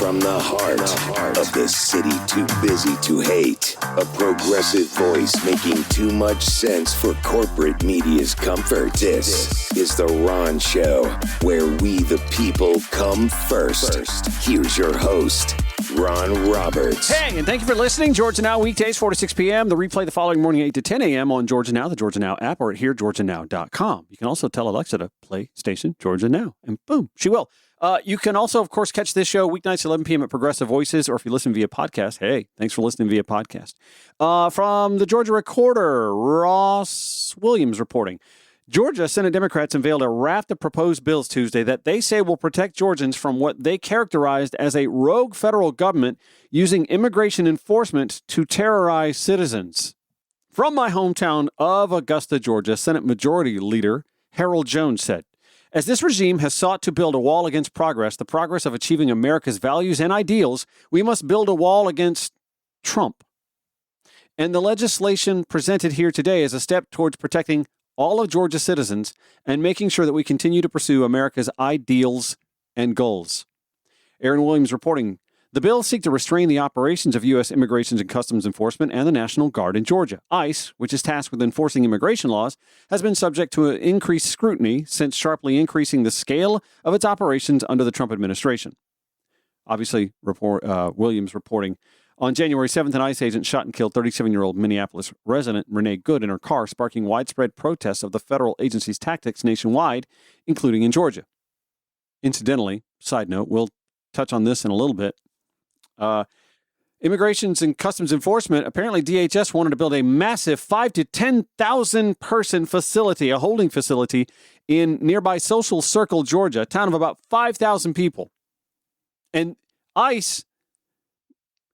from the heart of the city too busy to hate. A progressive voice making too much sense for corporate media's comfort. This is The Ron Show, where we the people come first. Here's your host, Ron Roberts. Hey, and thank you for listening. Georgia Now, weekdays, 4 to 6 p.m. The replay the following morning, 8 to 10 a.m. on Georgia Now, the Georgia Now app, or at heargeorgianow.com. You can also tell Alexa to play station Georgia Now, and boom, she will. You can also, of course, catch this show weeknights 11 p.m. at Progressive Voices, or if you listen via podcast, hey, thanks for listening via podcast. From the Georgia Recorder, Ross Williams reporting. Georgia Senate Democrats unveiled a raft of proposed bills Tuesday that they say will protect Georgians from what they characterized as a rogue federal government using immigration enforcement to terrorize citizens. From my hometown of Augusta, Georgia, Senate Majority Leader Harold Jones said, as this regime has sought to build a wall against progress, the progress of achieving America's values and ideals, we must build a wall against Trump. And the legislation presented here today is a step towards protecting all of Georgia's citizens and making sure that we continue to pursue America's ideals and goals. Aaron Williams reporting, the bills seek to restrain the operations of U.S. Immigration and Customs Enforcement and the National Guard in Georgia. ICE, which is tasked with enforcing immigration laws, has been subject to increased scrutiny since sharply increasing the scale of its operations under the Trump administration. Obviously, Williams reporting, on January 7th, an ICE agent shot and killed 37-year-old Minneapolis resident Renee Good in her car, sparking widespread protests of the federal agency's tactics nationwide, including in Georgia. Incidentally, side note, we'll touch on this in a little bit. Immigrations and Customs Enforcement, apparently DHS wanted to build a massive 5,000 to 10,000 person facility, a holding facility in nearby Social Circle, Georgia, a town of about 5,000 people. And ICE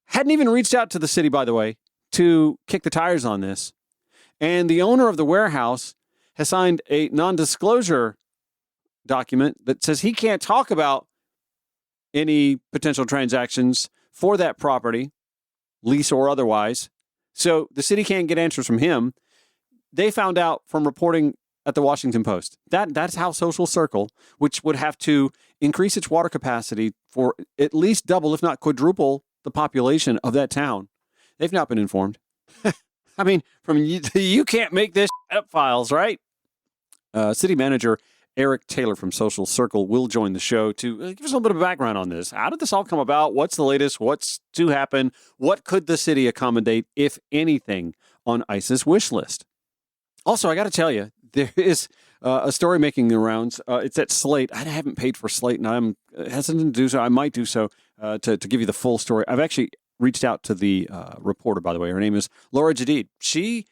hadn't even reached out to the city, by the way, to kick the tires on this. And the owner of the warehouse has signed a non-disclosure document that says he can't talk about any potential transactions for that property, lease or otherwise. So the city can't get answers from him. They found out from reporting at the Washington Post. That's how Social Circle, which would have to increase its water capacity for at least double, if not quadruple, the population of that town. They've not been informed. I mean, from you can't make this up files, right? City manager Eric Taylor from Social Circle will join the show to give us a little bit of background on this. How did this all come about? What's the latest? What's to happen? What could the city accommodate, if anything, on ICE's wish list? Also, I got to tell you, there is a story making the rounds. It's at Slate. I haven't paid for Slate, and I'm hesitant to do so. I might do so to give you the full story. I've actually reached out to the reporter, by the way. Her name is Laura Jadid. She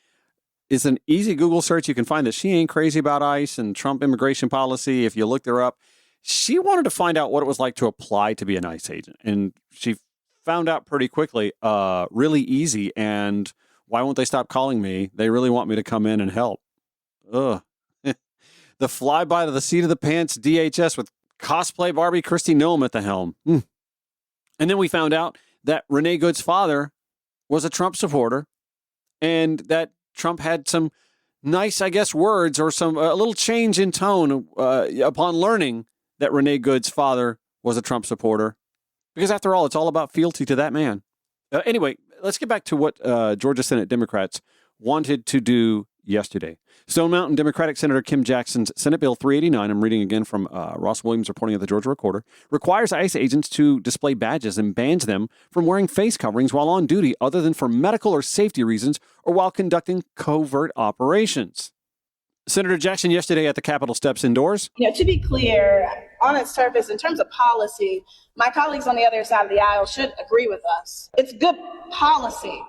is an easy Google search. You can find that she ain't crazy about ICE and Trump immigration policy. If you looked her up, she wanted to find out what it was like to apply to be an ICE agent. And she found out pretty quickly, really easy. And why won't they stop calling me? They really want me to come in and help. Ugh. The flyby to the seat of the pants DHS with cosplay Barbie Kristi Noem at the helm. And then we found out that Renee Good's father was a Trump supporter and that Trump had some nice, I guess, words or a little change in tone upon learning that Renee Good's father was a Trump supporter. Because after all, it's all about fealty to that man. Anyway, let's get back to what Georgia Senate Democrats wanted to do yesterday. Stone Mountain Democratic Senator Kim Jackson's Senate Bill 389, I'm reading again from Ross Williams reporting at the Georgia Recorder, requires ICE agents to display badges and bans them from wearing face coverings while on duty other than for medical or safety reasons or while conducting covert operations. Senator Jackson yesterday at the Capitol steps indoors. To be clear, on its surface, in terms of policy, my colleagues on the other side of the aisle should agree with us. It's good policy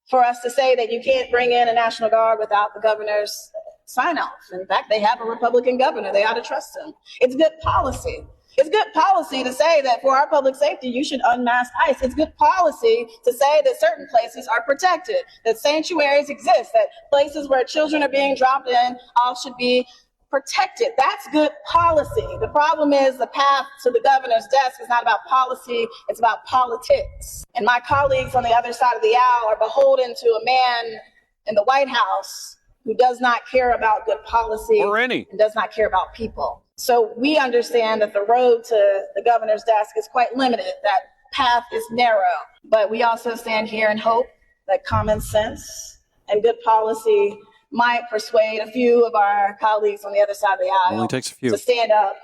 for us to say that you can't bring in a National Guard without the governor's sign off. In fact, they have a Republican governor. They ought to trust him. It's good policy. It's good policy to say that for our public safety, you should unmask ICE. It's good policy to say that certain places are protected, that sanctuaries exist, that places where children are being dropped in all should be protected. That's good policy. The problem is the path to the governor's desk is not about policy, it's about politics. And my colleagues on the other side of the aisle are beholden to a man in the White House who does not care about good policy and does not care about people. So we understand that the road to the governor's desk is quite limited, that path is narrow, but we also stand here and hope that common sense and good policy might persuade a few of our colleagues on the other side of the aisle Only takes a few. to stand up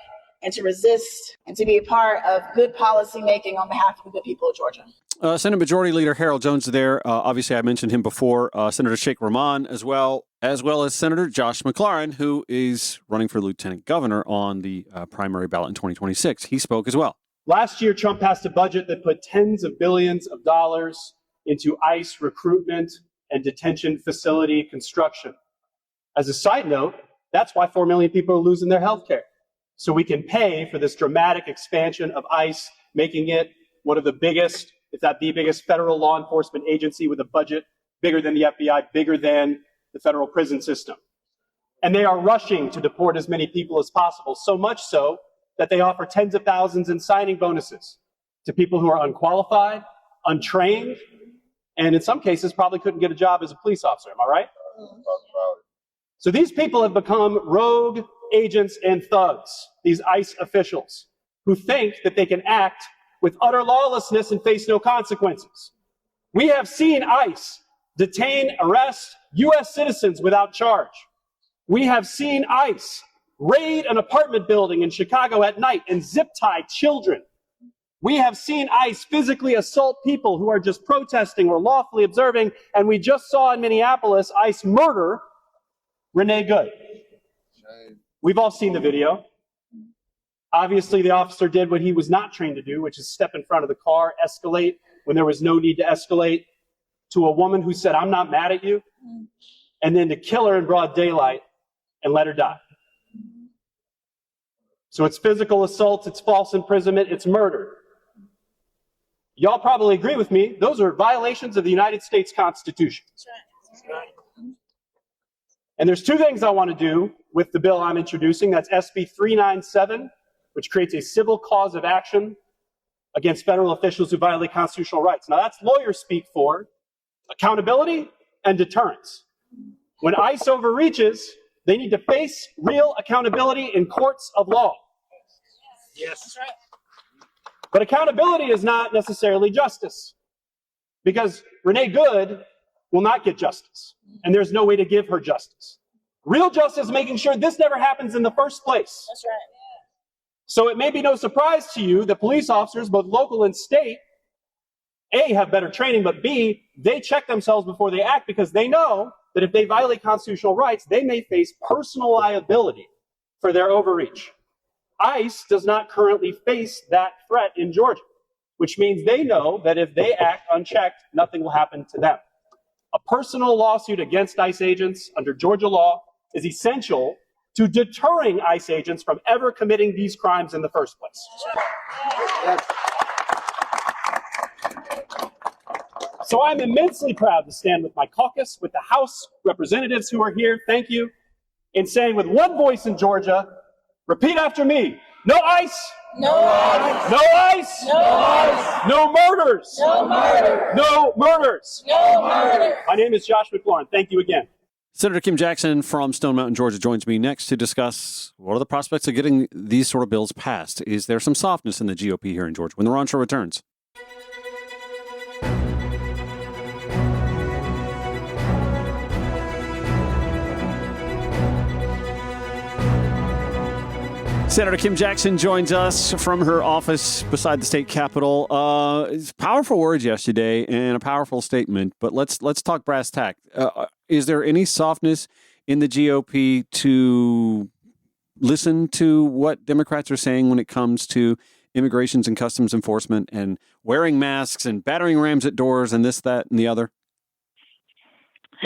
and to resist and to be a part of good policy making on behalf of the good people of Georgia. Senate Majority Leader Harold Jones is there. Obviously, I mentioned him before. Senator Sheikh Rahman as well as Senator Josh McLaurin, who is running for lieutenant governor on the primary ballot in 2026. He spoke as well. Last year, Trump passed a budget that put tens of billions of dollars into ICE recruitment and detention facility construction. As a side note, that's why 4 million people are losing their health care. So we can pay for this dramatic expansion of ICE, making it one of the biggest, if not the biggest, federal law enforcement agency with a budget bigger than the FBI, bigger than the federal prison system. And they are rushing to deport as many people as possible, so much so that they offer tens of thousands in signing bonuses to people who are unqualified, untrained, and in some cases probably couldn't get a job as a police officer. Am I right? So these people have become rogue agents and thugs, these ICE officials, who think that they can act with utter lawlessness and face no consequences. We have seen ICE detain, arrest U.S. citizens without charge. We have seen ICE raid an apartment building in Chicago at night and zip-tie children. We have seen ICE physically assault people who are just protesting or lawfully observing, and we just saw in Minneapolis ICE murder Renee Good. We've all seen the video. Obviously, the officer did what he was not trained to do, which is step in front of the car, escalate when there was no need to escalate, to a woman who said, "I'm not mad at you," and then to kill her in broad daylight and let her die. So it's physical assault, it's false imprisonment, it's murder. Y'all probably agree with me. Those are violations of the United States Constitution. That's right. And there's two things I want to do with the bill I'm introducing. That's SB 397, which creates a civil cause of action against federal officials who violate constitutional rights. Now, that's lawyer speak for accountability and deterrence. When ICE overreaches, they need to face real accountability in courts of law. Yes. That's right. But accountability is not necessarily justice, because Renee Good will not get justice, and there's no way to give her justice. Real justice is making sure this never happens in the first place. That's right. So it may be no surprise to you that police officers, both local and state, A, have better training, but B, they check themselves before they act, because they know that if they violate constitutional rights, they may face personal liability for their overreach. ICE does not currently face that threat in Georgia, which means they know that if they act unchecked, nothing will happen to them. A personal lawsuit against ICE agents under Georgia law is essential to deterring ICE agents from ever committing these crimes in the first place. So I'm immensely proud to stand with my caucus, with the House representatives who are here, thank you, in saying with one voice in Georgia, repeat after me: no ICE! No ICE! No ICE! No ICE! No murders! No murder! No murders! No murder! My name is Josh McLaurin. Thank you again. Senator Kim Jackson from Stone Mountain, Georgia, joins me next to discuss what are the prospects of getting these sort of bills passed. Is there some softness in the GOP here in Georgia? When the Ron Show returns. Senator Kim Jackson joins us from her office beside the state capitol. Powerful words yesterday and a powerful statement, but let's talk brass tack. Is there any softness in the GOP to listen to what Democrats are saying when it comes to immigrations and customs enforcement and wearing masks and battering rams at doors and this, that, and the other?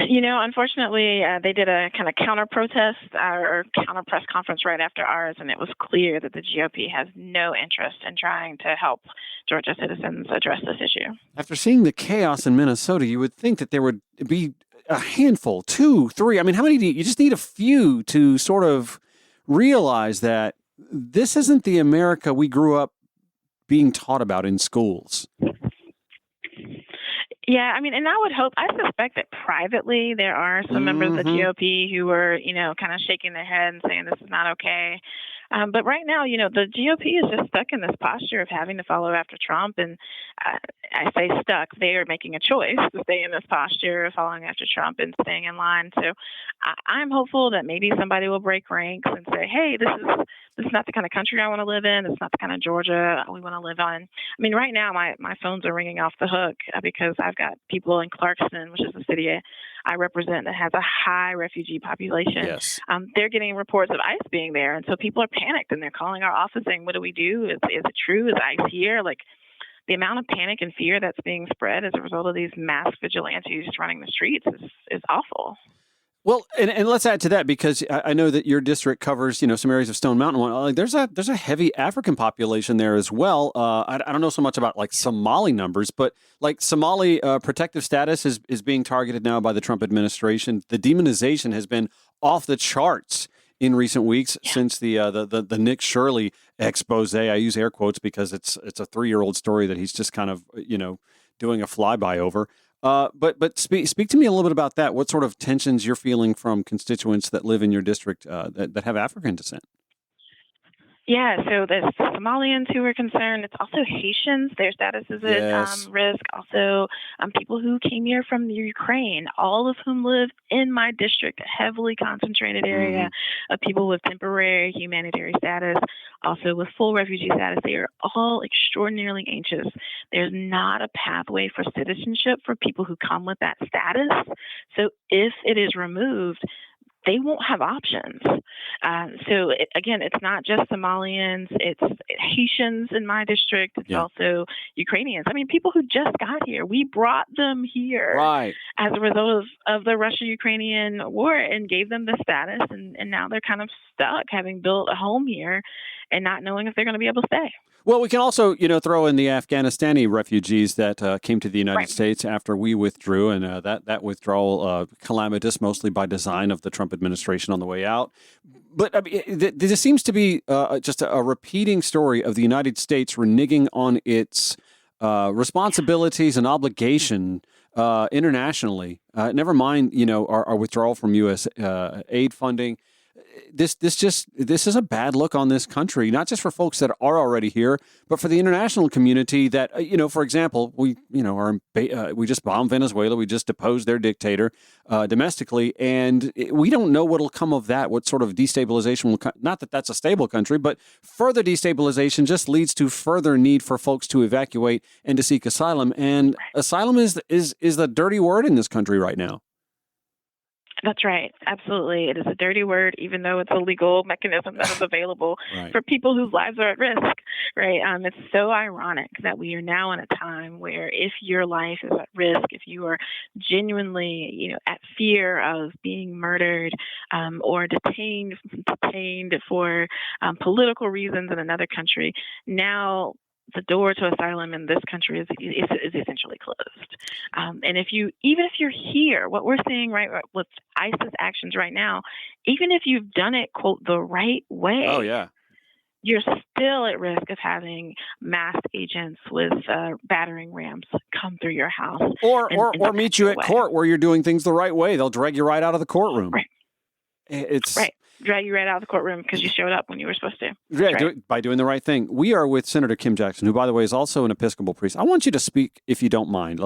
You know, unfortunately, they did a kind of counter protest or counter press conference right after ours, and it was clear that the GOP has no interest in trying to help Georgia citizens address this issue. After seeing the chaos in Minnesota, you would think that there would be a handful, 2, 3. I mean, how many do you just need a few to sort of realize that this isn't the America we grew up being taught about in schools. Yeah, I mean, and I would hope, I suspect that privately there are some members of the GOP who were, kind of shaking their head and saying this is not okay. But right now, the GOP is just stuck in this posture of having to follow after Trump. And I say stuck. They are making a choice to stay in this posture, following after Trump and staying in line. So I'm hopeful that maybe somebody will break ranks and say, hey, this is not the kind of country I want to live in. It's not the kind of Georgia we want to live on. I mean, right now, my phones are ringing off the hook because I've got people in Clarkston, which is the city I represent, that has a high refugee population. Yes. They're getting reports of ICE being there. And so people are panicked and they're calling our office saying, what do we do? Is it true? Is ICE here? Like, the amount of panic and fear that's being spread as a result of these mass vigilantes running the streets is awful. Well, and let's add to that, because I know that your district covers, some areas of Stone Mountain. Like there's a heavy African population there as well. I don't know so much about like Somali numbers, but like Somali protective status is being targeted now by the Trump administration. The demonization has been off the charts in recent weeks since the Nick Shirley expose. I use air quotes because it's a 3-year-old story that he's just kind of doing a flyby over. But speak to me a little bit about that. What sort of tensions you're feeling from constituents that live in your district that have African descent? Yeah, so there's Somalians who are concerned. It's also Haitians. Their status is at risk. Also, people who came here from the Ukraine, all of whom live in my district, a heavily concentrated area of people with temporary humanitarian status, also with full refugee status. They are all extraordinarily anxious. There's not a pathway for citizenship for people who come with that status. So if it is removed, they won't have options. Again, it's not just Somalians, it's Haitians in my district, it's also Ukrainians. I mean, people who just got here, we brought them here as a result of the Russia-Ukrainian war and gave them the status, and now they're kind of stuck having built a home here and not knowing if they're going to be able to stay. Well, we can also, throw in the Afghanistani refugees that came to the United States after we withdrew, and that withdrawal calamitous, mostly by design of the Trump administration on the way out. But I mean, this seems to be just a repeating story of the United States reneging on its responsibilities and obligation internationally. Never mind, our withdrawal from U.S. aid funding. This is a bad look on this country, not just for folks that are already here, but for the international community that, for example, we just bombed Venezuela. We just deposed their dictator domestically, and we don't know what'll come of that, what sort of destabilization will come. Not that that's a stable country, but further destabilization just leads to further need for folks to evacuate and to seek asylum. And asylum is the dirty word in this country right now. That's right. Absolutely. It is a dirty word, even though it's a legal mechanism that is available for people whose lives are at risk, right? It's so ironic that we are now in a time where if your life is at risk, if you are genuinely, at fear of being murdered or detained for political reasons in another country, now the door to asylum in this country is essentially closed. And if you're here, what we're seeing right with ICE's actions right now, even if you've done it, quote, the right way, you're still at risk of having masked agents with battering rams come through your house. Or meet you at court where you're doing things the right way. They'll drag you right out of the courtroom. Right. It's right. Drag you right out of the courtroom because you showed up when you were supposed to. By doing the right thing. We are with Senator Kim Jackson, who, by the way, is also an Episcopal priest. I want you to speak, if you don't mind.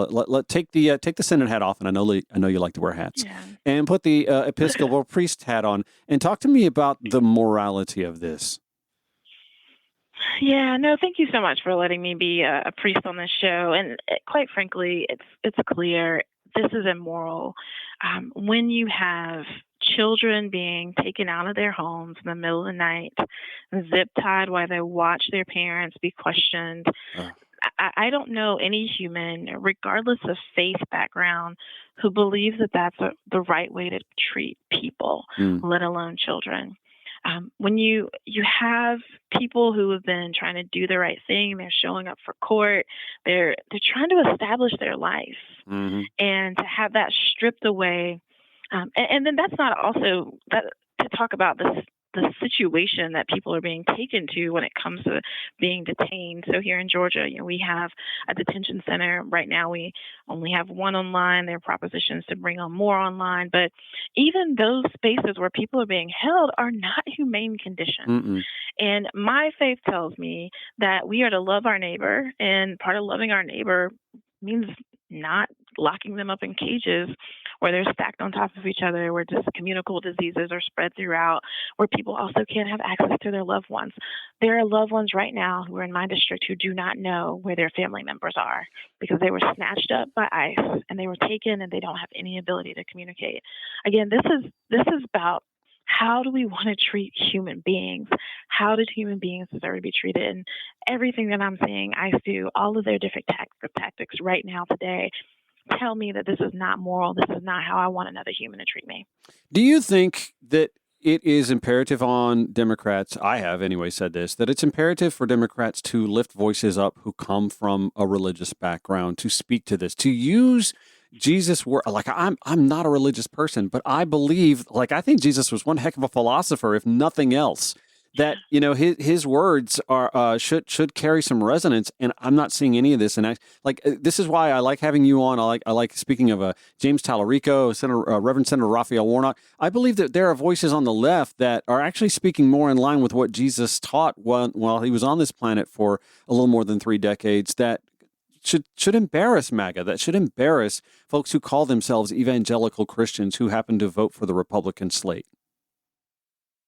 Take the Senate hat off, and I know you like to wear hats, and put the Episcopal priest hat on, and talk to me about the morality of this. Yeah, no, thank you so much for letting me be a priest on this show. And quite frankly, it's clear this is immoral. When you have children being taken out of their homes in the middle of the night, zip-tied while they watch their parents be questioned. I don't know any human, regardless of faith background, who believes that that's the right way to treat people, let alone children. When you have people who have been trying to do the right thing, they're showing up for court, they're trying to establish their life, and to have that stripped away. And then that's not also that to talk about this the situation that people are being taken to when it comes to being detained. So here in Georgia, we have a detention center. Right now, we only have one online. There are propositions to bring on more online. But even those spaces where people are being held are not humane conditions. Mm-mm. And my faith tells me that we are to love our neighbor. And part of loving our neighbor means not locking them up in cages where they're stacked on top of each other, where just communicable diseases are spread throughout, where people also can't have access to their loved ones. There are loved ones right now who are in my district who do not know where their family members are because they were snatched up by ICE and they were taken and they don't have any ability to communicate. Again, this is about how do we want to treat human beings? How did human beings deserve to be treated? And everything that I'm seeing ICE do, all of their different tactics right now today, tell me that this is not moral. This is not how I want another human to treat me. Do you think that it is imperative on Democrats, I have anyway said this, that it's imperative for Democrats to lift voices up who come from a religious background, to speak to this, to use Jesus' word? Like, I'm not a religious person, but I believe, I think Jesus was one heck of a philosopher, if nothing else. That his words are should carry some resonance, and I'm not seeing any of this. And this is why I like having you on. I like speaking of James Tallarico, Reverend Senator Raphael Warnock. I believe that there are voices on the left that are actually speaking more in line with what Jesus taught while he was on this planet for a little more than 3 decades. That should embarrass MAGA. That should embarrass folks who call themselves evangelical Christians who happen to vote for the Republican slate.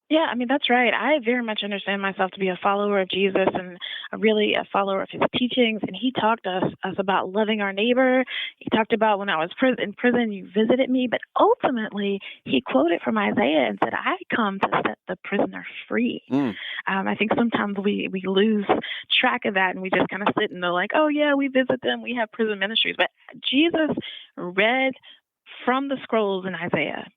Yeah, I mean, that's right. I very much understand myself to be a follower of Jesus and really a follower of his teachings. And he talked to us about loving our neighbor. He talked about when I was in prison, you visited me. But ultimately, he quoted from Isaiah and said, I come to set the prisoner free. I think sometimes we lose track of that and we just kind of sit and they're like, oh, yeah, we visit them. We have prison ministries. But Jesus read from the scrolls in Isaiah.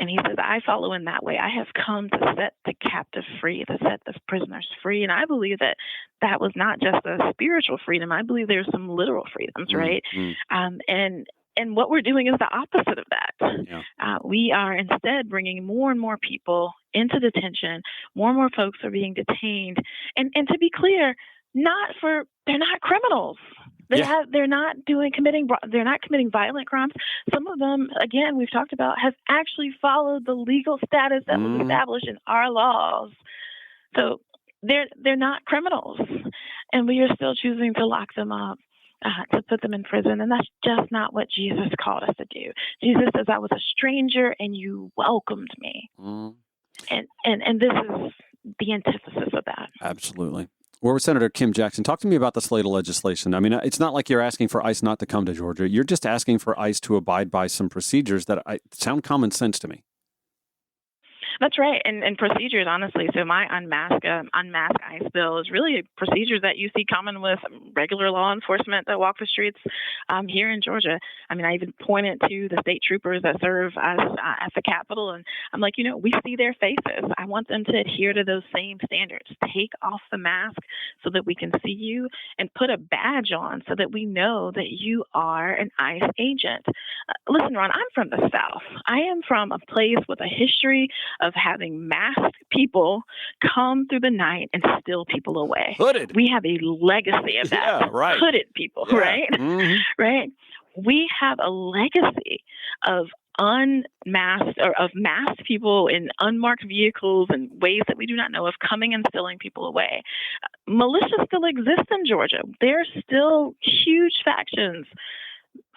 And he says, I follow in that way. I have come to set the captive free, to set the prisoners free. And I believe that was not just a spiritual freedom. I believe there's some literal freedoms, right? And what we're doing is the opposite of that. Yeah. We are instead bringing more and more people into detention. More and more folks are being detained. And to be clear, they're not criminals. They're not committing violent crimes. Some of them, again, we've talked about, have actually followed the legal status that was established in our laws. So they're not criminals, and we are still choosing to lock them up, to put them in prison, and that's just not what Jesus called us to do. Jesus says, "I was a stranger, and you welcomed me," and this is the antithesis of that. Absolutely. Well, Senator Kim Jackson, talk to me about the slate of legislation. I mean, it's not like you're asking for ICE not to come to Georgia. You're just asking for ICE to abide by some procedures that sound common sense to me. That's right. And procedures, honestly. So my unmasked ICE bill is really procedures that you see common with regular law enforcement that walk the streets here in Georgia. I mean, I even pointed to the state troopers that serve us at the Capitol. And I'm like, we see their faces. I want them to adhere to those same standards. Take off the mask so that we can see you, and put a badge on so that we know that you are an ICE agent. Listen, Ron, I'm from the South. I am from a place with a history of having masked people come through the night and steal people away. Hooded. We have a legacy of that. Yeah, right. Hooded people, yeah. right? Mm-hmm. Right. We have a legacy of unmasked or of masked people in unmarked vehicles and ways that we do not know of coming and stealing people away. Militia still exists in Georgia. There are still huge factions,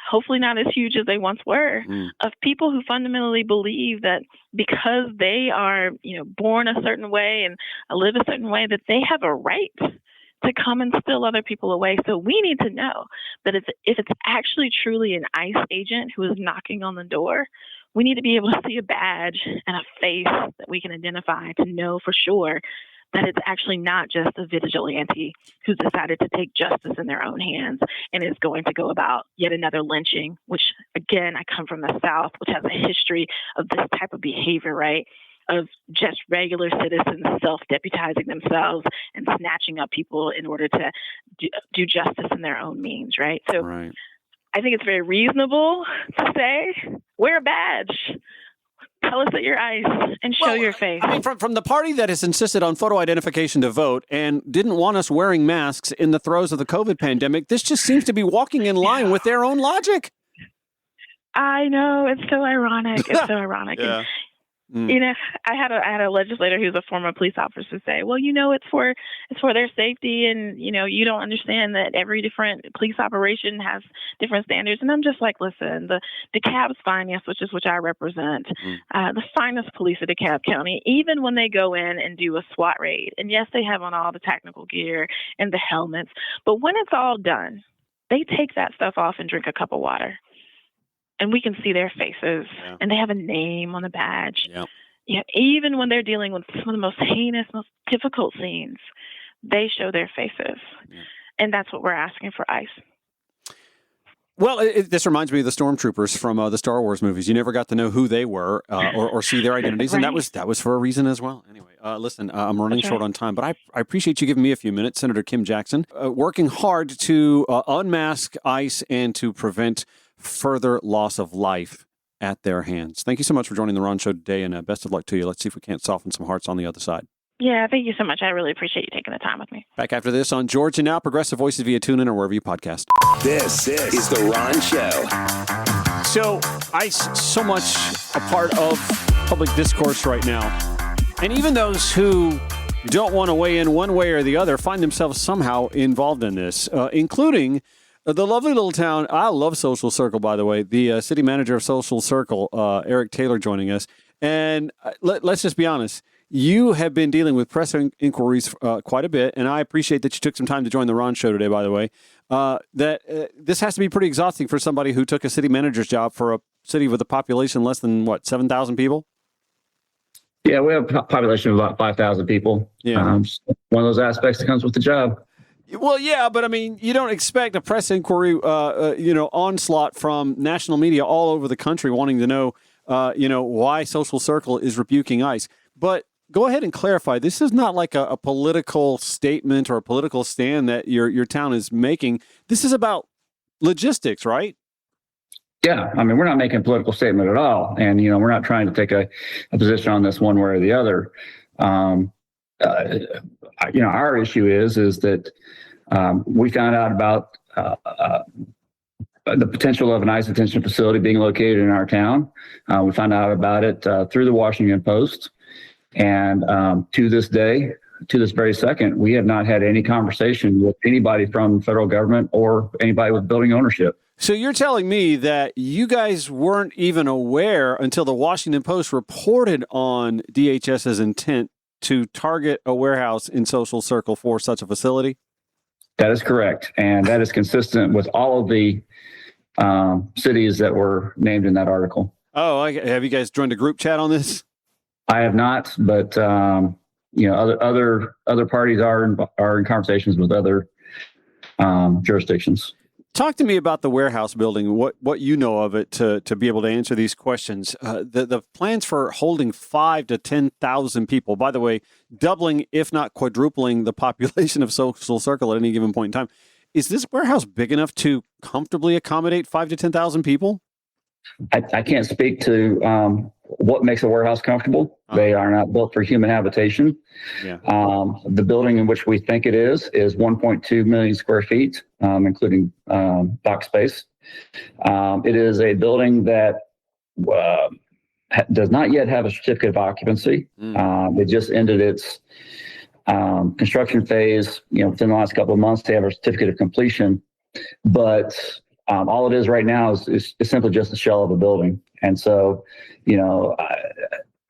hopefully not as huge as they once were, of people who fundamentally believe that because they are, born a certain way and live a certain way, that they have a right to come and steal other people away. So we need to know that if it's actually truly an ICE agent who is knocking on the door, we need to be able to see a badge and a face that we can identify to know for sure that it's actually not just a vigilante who's decided to take justice in their own hands and is going to go about yet another lynching, which, again, I come from the South, which has a history of this type of behavior, right? Of just regular citizens self-deputizing themselves and snatching up people in order to do justice in their own means, right? So I think it's very reasonable to say, wear a badge. Tell us that you're ICE and show your face. I mean, from the party that has insisted on photo identification to vote and didn't want us wearing masks in the throes of the COVID pandemic, this just seems to be walking in line with their own logic. I know. It's so ironic. It's so ironic. Yeah. And, you know, I had a legislator who's a former police officer say, well, you know, it's for their safety. And, you know, you don't understand that every different police operation has different standards. And I'm just like, listen, the DeKalb's finest, which I represent, the finest police of DeKalb County, even when they go in and do a SWAT raid, and yes, they have on all the technical gear and the helmets, but when it's all done, they take that stuff off and drink a cup of water. And we can see their faces, and they have a name on the badge. Yeah. Yeah. Even when they're dealing with some of the most heinous, most difficult scenes, they show their faces. Yeah. And that's what we're asking for ICE. Well, this reminds me of the stormtroopers from the Star Wars movies. You never got to know who they were or see their identities, right. And that was for a reason as well. Anyway, listen, I'm running short on time, but I appreciate you giving me a few minutes, Senator Kim Jackson, working hard to unmask ICE and to prevent further loss of life at their hands. Thank you so much for joining the Ron Show today, and best of luck to you. Let's see if we can't soften some hearts on the other side. Yeah, thank you so much. I really appreciate you taking the time with me. Back after this on Georgia Now, Progressive Voices via TuneIn or wherever you podcast. This is the Ron Show. So, ICE, so much a part of public discourse right now. And even those who don't want to weigh in one way or the other find themselves somehow involved in this, including the lovely little town. I love Social Circle, by the way. The city manager of Social Circle, Eric Taylor, joining us. And let's just be honest. You have been dealing with press inquiries quite a bit, and I appreciate that you took some time to join the Ron Show today, by the way. This has to be pretty exhausting for somebody who took a city manager's job for a city with a population less than, 7,000 people? Yeah, we have a population of about 5,000 people. Yeah. One of those aspects that comes with the job. Well, yeah, but I mean, you don't expect a press inquiry, onslaught from national media all over the country wanting to know, why Social Circle is rebuking ICE. But go ahead and clarify. This is not like a political statement or a political stand that your town is making. This is about logistics, right? Yeah, I mean, we're not making a political statement at all, and we're not trying to take a position on this one way or the other. Our issue is that we found out about the potential of an ICE detention facility being located in our town. We found out about it through the Washington Post, and to this day, to this very second, we have not had any conversation with anybody from the federal government or anybody with building ownership. So you're telling me that you guys weren't even aware until the Washington Post reported on DHS's intent to target a warehouse in Social Circle for such a facility? That is correct. And that is consistent with all of the cities that were named in that article. Oh, have you guys joined a group chat on this? I have not, but other parties are in conversations with other jurisdictions. Talk to me about the warehouse building, what you know of it to be able to answer these questions. The plans for holding 5,000 to 10,000 people, by the way, doubling, if not quadrupling the population of Social Circle at any given point in time. Is this warehouse big enough to comfortably accommodate 5,000 to 10,000 people? I can't speak to what makes a warehouse comfortable. They are not built for human habitation. Yeah. The building in which we think it is 1.2 million square feet, including dock space. It is a building that does not yet have a certificate of occupancy. It just ended its construction phase, within the last couple of months to have a certificate of completion. But all it is right now is simply just a shell of a building. And so,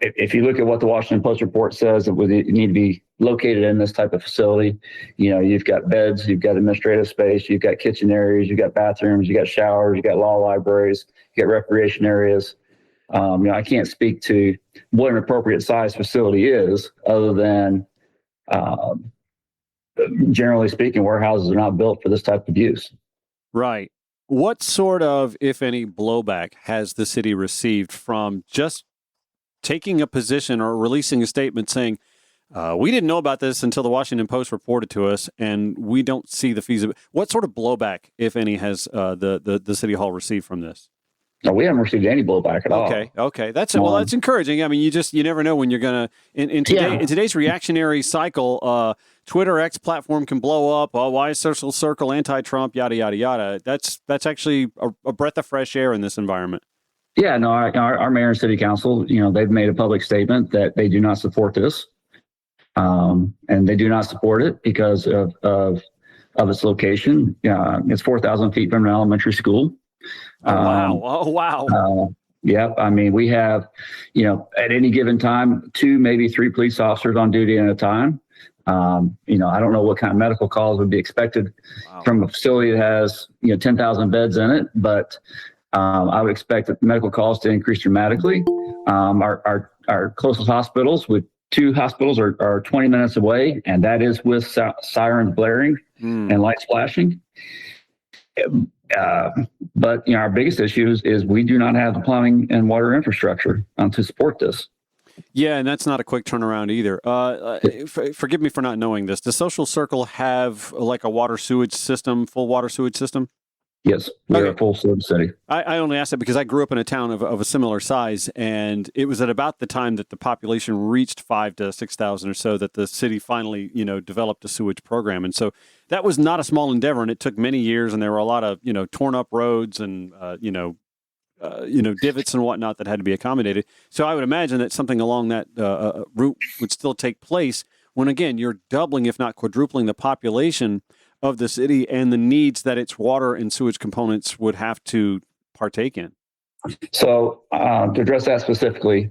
if you look at what the Washington Post report says, it would need to be located in this type of facility. You've got beds, you've got administrative space, you've got kitchen areas, you've got bathrooms, you've got showers, you've got law libraries, you got recreation areas. I can't speak to what an appropriate size facility is, other than generally speaking, warehouses are not built for this type of use. Right. What sort of, if any, blowback has the city received from just taking a position or releasing a statement saying, we didn't know about this until the Washington Post reported to us, and we don't see the feasibility? What sort of blowback, if any, has the City Hall received from this? No, we haven't received any blowback at all. Okay. That's encouraging. I mean, you never know when you're gonna in today's reactionary cycle. Twitter X platform can blow up. Oh, why is Social Circle anti-Trump? Yada yada yada. That's actually a breath of fresh air in this environment. Yeah, no, our mayor and city council, they've made a public statement that they do not support this, and they do not support it because of its location. It's 4,000 feet from an elementary school. Oh, wow. Yep. I mean, we have, at any given time, 2, maybe 3 police officers on duty at a time. I don't know what kind of medical calls would be expected from a facility that has, 10,000 beds in it, but I would expect that medical calls to increase dramatically. Our closest hospitals, with 2 hospitals, are 20 minutes away, and that is with sirens blaring and lights flashing. But our biggest issue is we do not have the plumbing and water infrastructure to support this. Yeah, and that's not a quick turnaround either. Forgive me for not knowing this. Does Social Circle have like a water sewage system, full water sewage system? Yes, we're a full sewage city. I only asked that because I grew up in a town of a similar size, and it was at about the time that the population reached 5,000 to 6,000 or so that the city finally, developed a sewage program. And so that was not a small endeavor, and it took many years, and there were a lot of, torn up roads and, divots and whatnot that had to be accommodated. So I would imagine that something along that route would still take place when, again, you're doubling, if not quadrupling, the population of the city and the needs that its water and sewage components would have to partake in. So to address that specifically,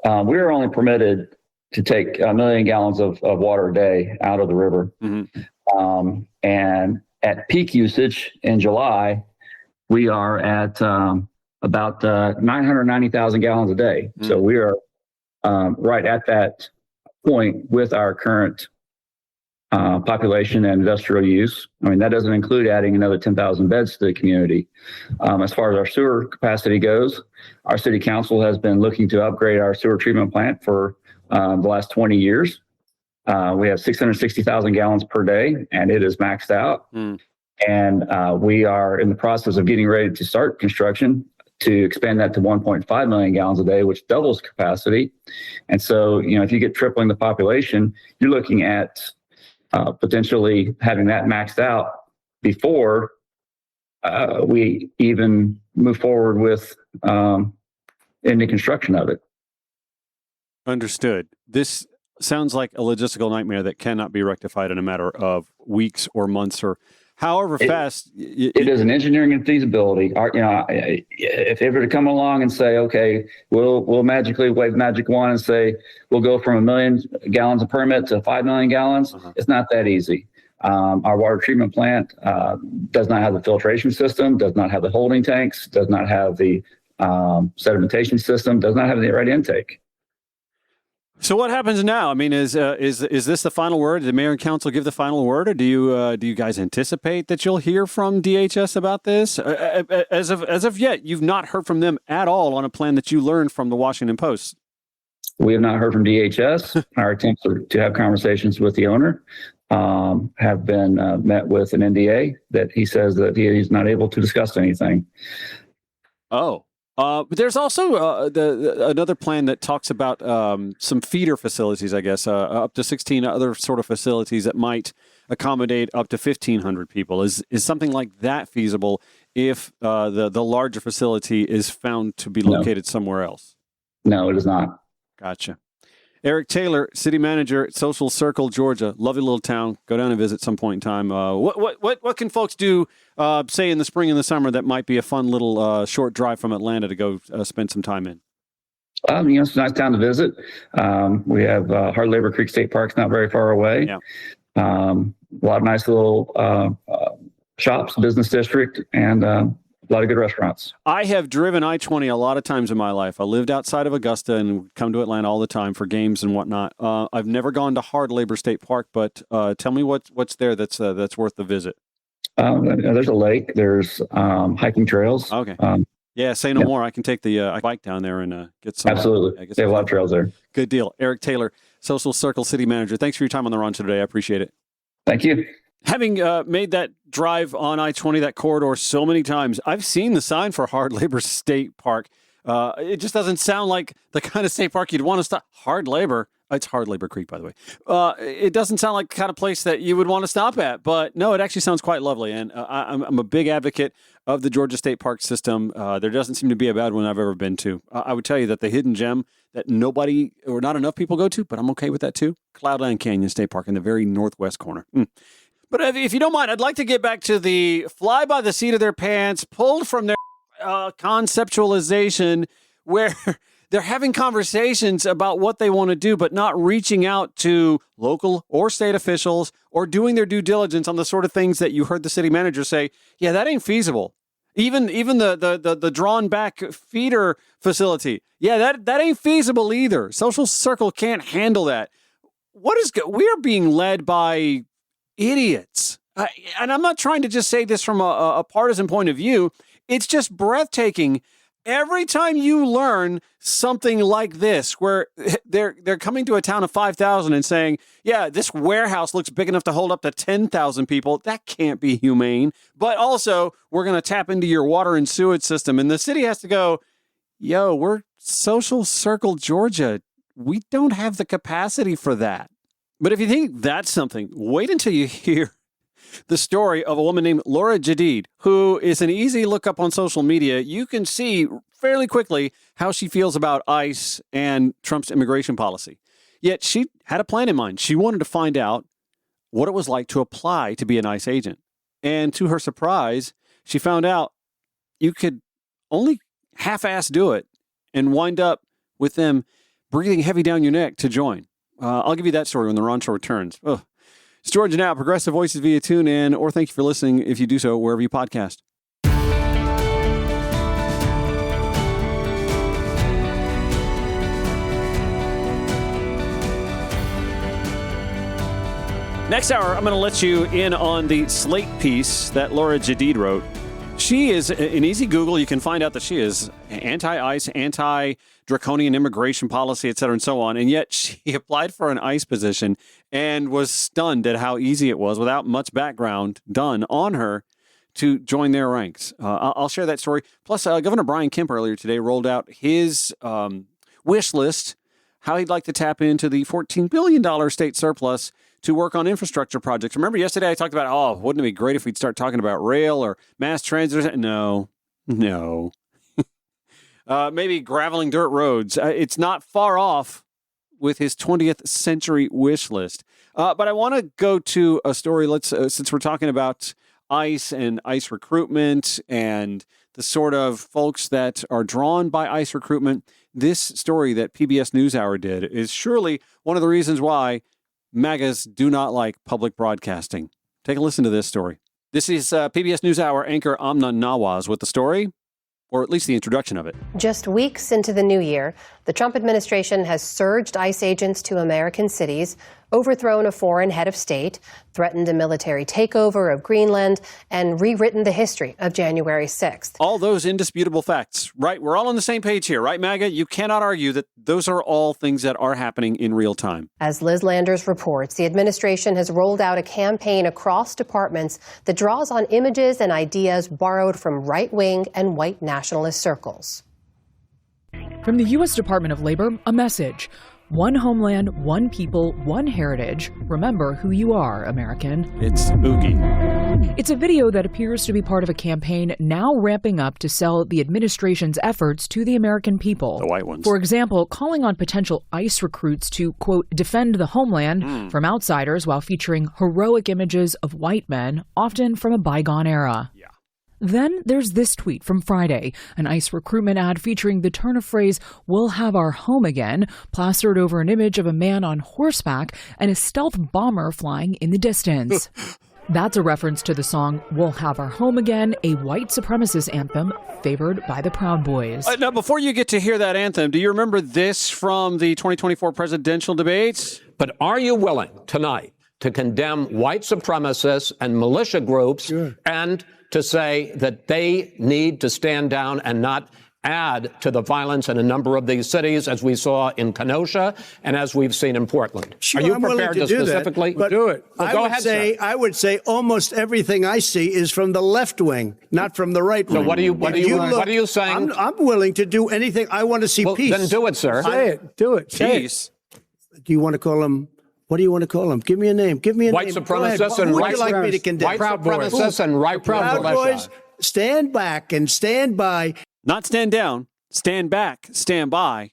we are only permitted to take 1 million gallons of water a day out of the river. Mm-hmm. And at peak usage in July, we are at about 990,000 gallons a day. Mm-hmm. So we are right at that point with our current population and industrial use. I mean, that doesn't include adding another 10,000 beds to the community. As far as our sewer capacity goes, our city council has been looking to upgrade our sewer treatment plant for the last 20 years. We have 660,000 gallons per day, and it is maxed out. Mm. And we are in the process of getting ready to start construction to expand that to 1.5 million gallons a day, which doubles capacity. And so, if you get tripling the population, you're looking at potentially having that maxed out before we even move forward with any construction of it. Understood. This sounds like a logistical nightmare that cannot be rectified in a matter of weeks or months or however fast. It is an engineering and feasibility. If they were to come along and say, okay, we'll magically wave magic wand and say we'll go from 1 million gallons of permit to 5 million gallons, It's not that easy. Our water treatment plant does not have the filtration system, does not have the holding tanks, does not have the sedimentation system, does not have the right intake. So what happens now? I mean, is this the final word? Did the mayor and council give the final word, or do you guys anticipate that you'll hear from DHS about this? As of yet, you've not heard from them at all on a plan that you learned from the Washington Post. We have not heard from DHS. Our attempts to have conversations with the owner have been met with an NDA that he says that he's not able to discuss anything. Oh. But there's also another plan that talks about some feeder facilities, I guess, up to 16 other sort of facilities that might accommodate up to 1,500 people. Is something like that feasible if the larger facility is found to be located somewhere else? No, it is not. Gotcha. Eric Taylor, city manager at Social Circle, Georgia. Lovely little town. Go down and visit some point in time. What can folks do, say in the spring and the summer, that might be a fun little short drive from Atlanta to go spend some time in? It's a nice town to visit. We have Hard Labor Creek State Park's not very far away. Yeah. A lot of nice little shops, business district, and a lot of good restaurants. I have driven I-20 a lot of times in my life. I lived outside of Augusta and come to Atlanta all the time for games and whatnot. I've never gone to Hard Labor State Park, but tell me what's there that's worth the visit. There's a lake. There's hiking trails. Okay. Say no more. I can take the bike down there and get some. Absolutely. They have a lot of trails there. Good deal. Eric Taylor, Social Circle City Manager. Thanks for your time on the Ron Show today. I appreciate it. Thank you. Having made that drive on I-20, that corridor, so many times, I've seen the sign for Hard Labor State Park. It just doesn't sound like the kind of state park you'd want to stop. Hard Labor. It's Hard Labor Creek, by the way. It doesn't sound like the kind of place that you would want to stop at. But no, it actually sounds quite lovely. And I'm a big advocate of the Georgia State Park system. There doesn't seem to be a bad one I've ever been to. I would tell you that the hidden gem that nobody or not enough people go to, but I'm okay with that too, Cloudland Canyon State Park in the very northwest corner. But if you don't mind, I'd like to get back to the fly by the seat of their pants, pulled from their conceptualization, where they're having conversations about what they want to do, but not reaching out to local or state officials or doing their due diligence on the sort of things that you heard the city manager say, yeah, that ain't feasible. Even the drawn back feeder facility. Yeah, that ain't feasible either. Social Circle can't handle that. We are being led by idiots. And I'm not trying to just say this from a partisan point of view. It's just breathtaking. Every time you learn something like this, where they're coming to a town of 5,000 and saying, yeah, this warehouse looks big enough to hold up to 10,000 people. That can't be humane. But also, we're going to tap into your water and sewage system. And the city has to go, yo, we're Social Circle, Georgia. We don't have the capacity for that. But if you think that's something, wait until you hear the story of a woman named Laura Jadid, who is an easy look up on social media. You can see fairly quickly how she feels about ICE and Trump's immigration policy. Yet she had a plan in mind. She wanted to find out what it was like to apply to be an ICE agent. And to her surprise, she found out you could only half-ass do it and wind up with them breathing heavy down your neck to join. I'll give you that story when the Ron Show returns. Ugh. It's Georgia Now, Progressive Voices via TuneIn, or thank you for listening if you do so wherever you podcast. Next hour, I'm going to let you in on the Slate piece that Laura Jadid wrote. She is an easy Google. You can find out that she is anti-ICE, anti-draconian immigration policy, et cetera, and so on. And yet she applied for an ICE position and was stunned at how easy it was without much background done on her to join their ranks. I'll share that story. Plus, Governor Brian Kemp earlier today rolled out his wish list, how he'd like to tap into the $14 billion state surplus to work on infrastructure projects. Remember yesterday I talked about, wouldn't it be great if we'd start talking about rail or mass transit? No. Maybe graveling dirt roads. It's not far off with his 20th century wish list. But I want to go to a story. Since we're talking about ICE and ICE recruitment and the sort of folks that are drawn by ICE recruitment, this story that PBS NewsHour did is surely one of the reasons why MAGAs do not like public broadcasting. Take a listen to this story. This is PBS NewsHour anchor Amna Nawaz with the story, or at least the introduction of it. Just weeks into the new year, the Trump administration has surged ICE agents to American cities, overthrown a foreign head of state, threatened a military takeover of Greenland, and rewritten the history of January 6th. All those indisputable facts, right? We're all on the same page here, right, MAGA? You cannot argue that those are all things that are happening in real time. As Liz Landers reports, the administration has rolled out a campaign across departments that draws on images and ideas borrowed from right-wing and white nationalist circles. From the U.S. Department of Labor, a message. One homeland, one people, one heritage. Remember who you are, American. It's spooky. It's a video that appears to be part of a campaign now ramping up to sell the administration's efforts to the American people. The white ones. For example, calling on potential ICE recruits to, quote, defend the homeland from outsiders while featuring heroic images of white men, often from a bygone era. Yeah. Then there's this tweet from Friday, an ICE recruitment ad featuring the turn of phrase, "We'll have our home again," plastered over an image of a man on horseback and a stealth bomber flying in the distance. That's a reference to the song "We'll Have Our Home Again," a white supremacist anthem favored by the Proud Boys. Now, before you get to hear that anthem, do you remember this from the 2024 presidential debates? But are you willing tonight to condemn white supremacists and militia groups and to say that they need to stand down and not add to the violence in a number of these cities, as we saw in Kenosha and as we've seen in Portland. Sure, Are you I'm willing prepared to to do specifically that, but do it? Well, go ahead, sir. I would say almost everything I see is from the left wing, not from the right wing. So what are you saying? I'm willing to do anything. I want to see peace. Then do it, sir. Say it. Do it. Say Peace. it. Do you want to call him? What do you want to call him? Give me a name. Give me a White name. supremacists and Who would white you like me to condemn? supremacists and right Proud militia. Boys, stand back and stand by. Not stand down, stand back, stand by, ...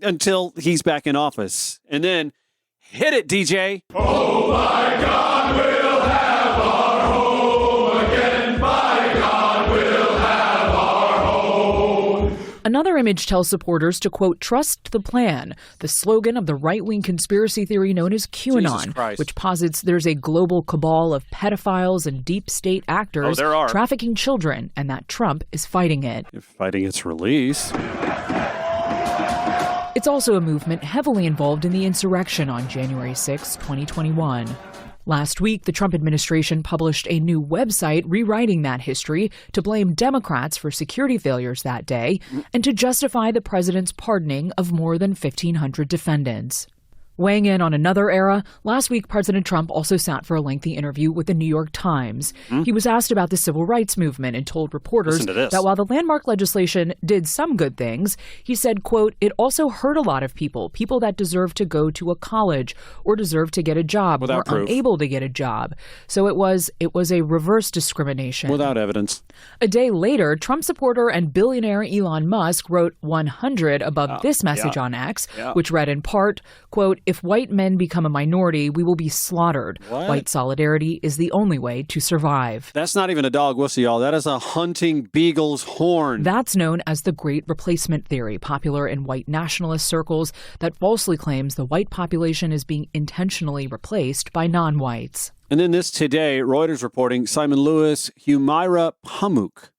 until he's back in office. And then hit it, DJ. Oh my God, we'll have our home again. My God, we'll have our home. Another image tells supporters to, quote, trust the plan, the slogan of the right-wing conspiracy theory known as QAnon, which posits there's a global cabal of pedophiles and deep state actors trafficking children, and that Trump is fighting it. Fighting its release. It's also a movement heavily involved in the insurrection on January 6, 2021. Last week, the Trump administration published a new website rewriting that history to blame Democrats for security failures that day and to justify the president's pardoning of more than 1,500 defendants. Weighing in on another era, last week President Trump also sat for a lengthy interview with the New York Times. He was asked about the civil rights movement and told reporters that while the landmark legislation did some good things, he said, quote, it also hurt a lot of people that deserve to go to a college or deserve to get a job or were unable to get a job. So it was a reverse discrimination. Without evidence. A day later, Trump supporter and billionaire Elon Musk wrote 100 above this message on X, which read in part, quote, if white men become a minority, we will be slaughtered. What? White solidarity is the only way to survive. That's not even a dog whistle, y'all. That is a hunting beagle's horn. That's known as the Great Replacement Theory, popular in white nationalist circles that falsely claims the white population is being intentionally replaced by non-whites. And then this today, Reuters reporting, Simon Lewis, Humaira Pamuk.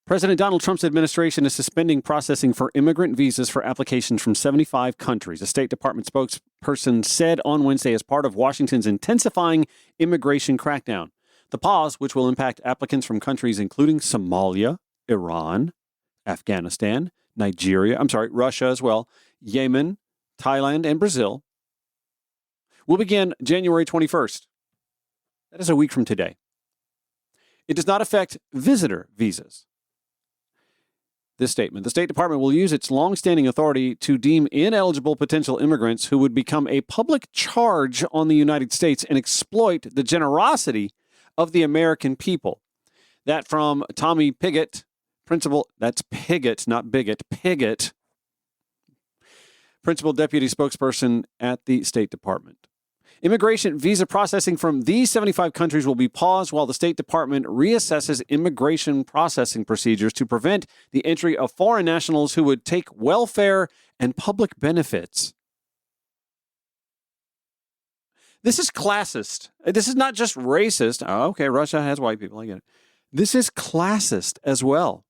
President Donald Trump's administration is suspending processing for immigrant visas for applications from 75 countries. A State Department spokesperson said on Wednesday as part of Washington's intensifying immigration crackdown. The pause, which will impact applicants from countries including Somalia, Iran, Afghanistan, Russia as well, Yemen, Thailand, and Brazil, will begin January 21st. That is a week from today. It does not affect visitor visas. This statement, the State Department will use its longstanding authority to deem ineligible potential immigrants who would become a public charge on the United States and exploit the generosity of the American people. That from Tommy Pigott, principal, that's Pigott, not bigot, Pigott, principal deputy spokesperson at the State Department. Immigration visa processing from these 75 countries will be paused while the State Department reassesses immigration processing procedures to prevent the entry of foreign nationals who would take welfare and public benefits. This is classist. This is not just racist. Oh, okay, Russia has white people. I get it. This is classist as well.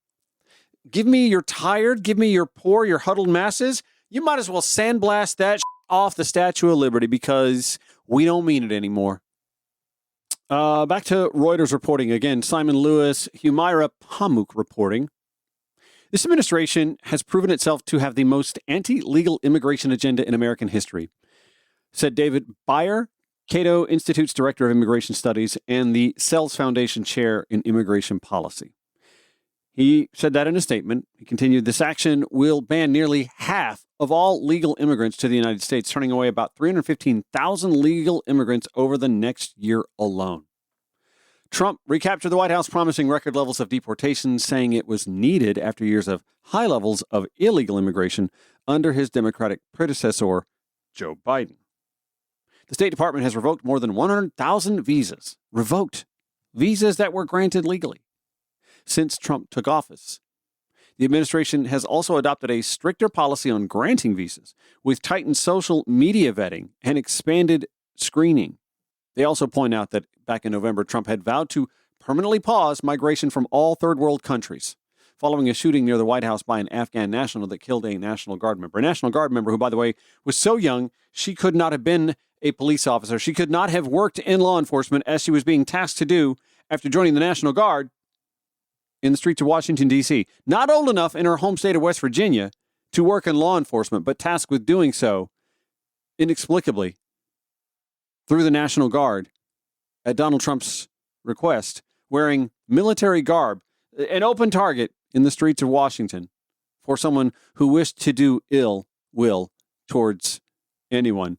Give me your tired, give me your poor, your huddled masses. You might as well sandblast that off the Statue of Liberty because we don't mean it anymore. Back to Reuters reporting again. Simon Lewis, Humaira Pamuk reporting. This administration has proven itself to have the most anti-legal immigration agenda in American history, said David Beyer, Cato Institute's Director of Immigration Studies and the Sells Foundation Chair in Immigration Policy. He said that in a statement. He continued, this action will ban nearly half of all legal immigrants to the United States, turning away about 315,000 legal immigrants over the next year alone. Trump recaptured the White House, promising record levels of deportations, saying it was needed after years of high levels of illegal immigration under his Democratic predecessor, Joe Biden. The State Department has revoked more than 100,000 visas. Revoked. Visas that were granted legally since Trump took office. The administration has also adopted a stricter policy on granting visas, with tightened social media vetting and expanded screening. They also point out that back in November, Trump had vowed to permanently pause migration from all third world countries, following a shooting near the White House by an Afghan national that killed a National Guard member. A National Guard member who, by the way, was so young, she could not have been a police officer. She could not have worked in law enforcement as she was being tasked to do after joining the National Guard. in the streets of Washington, D.C., not old enough in her home state of West Virginia to work in law enforcement, but tasked with doing so inexplicably through the National Guard at Donald Trump's request, wearing military garb, an open target in the streets of Washington for someone who wished to do ill will towards anyone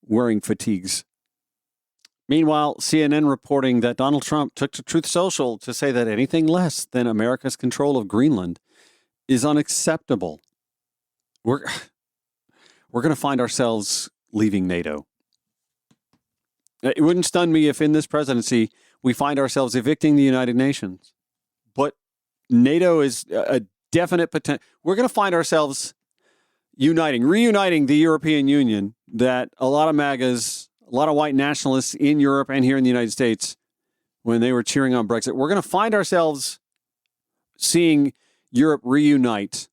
wearing fatigues. Meanwhile, CNN reporting that Donald Trump took to Truth Social to say that anything less than America's control of Greenland is unacceptable. We're going to find ourselves leaving NATO. It wouldn't stun me if in this presidency we find ourselves evicting the United Nations. But NATO is a definite potential. We're going to find ourselves reuniting the European Union that a lot of MAGAs, a lot of white nationalists in Europe and here in the United States, when they were cheering on Brexit, we're going to find ourselves seeing Europe reunite.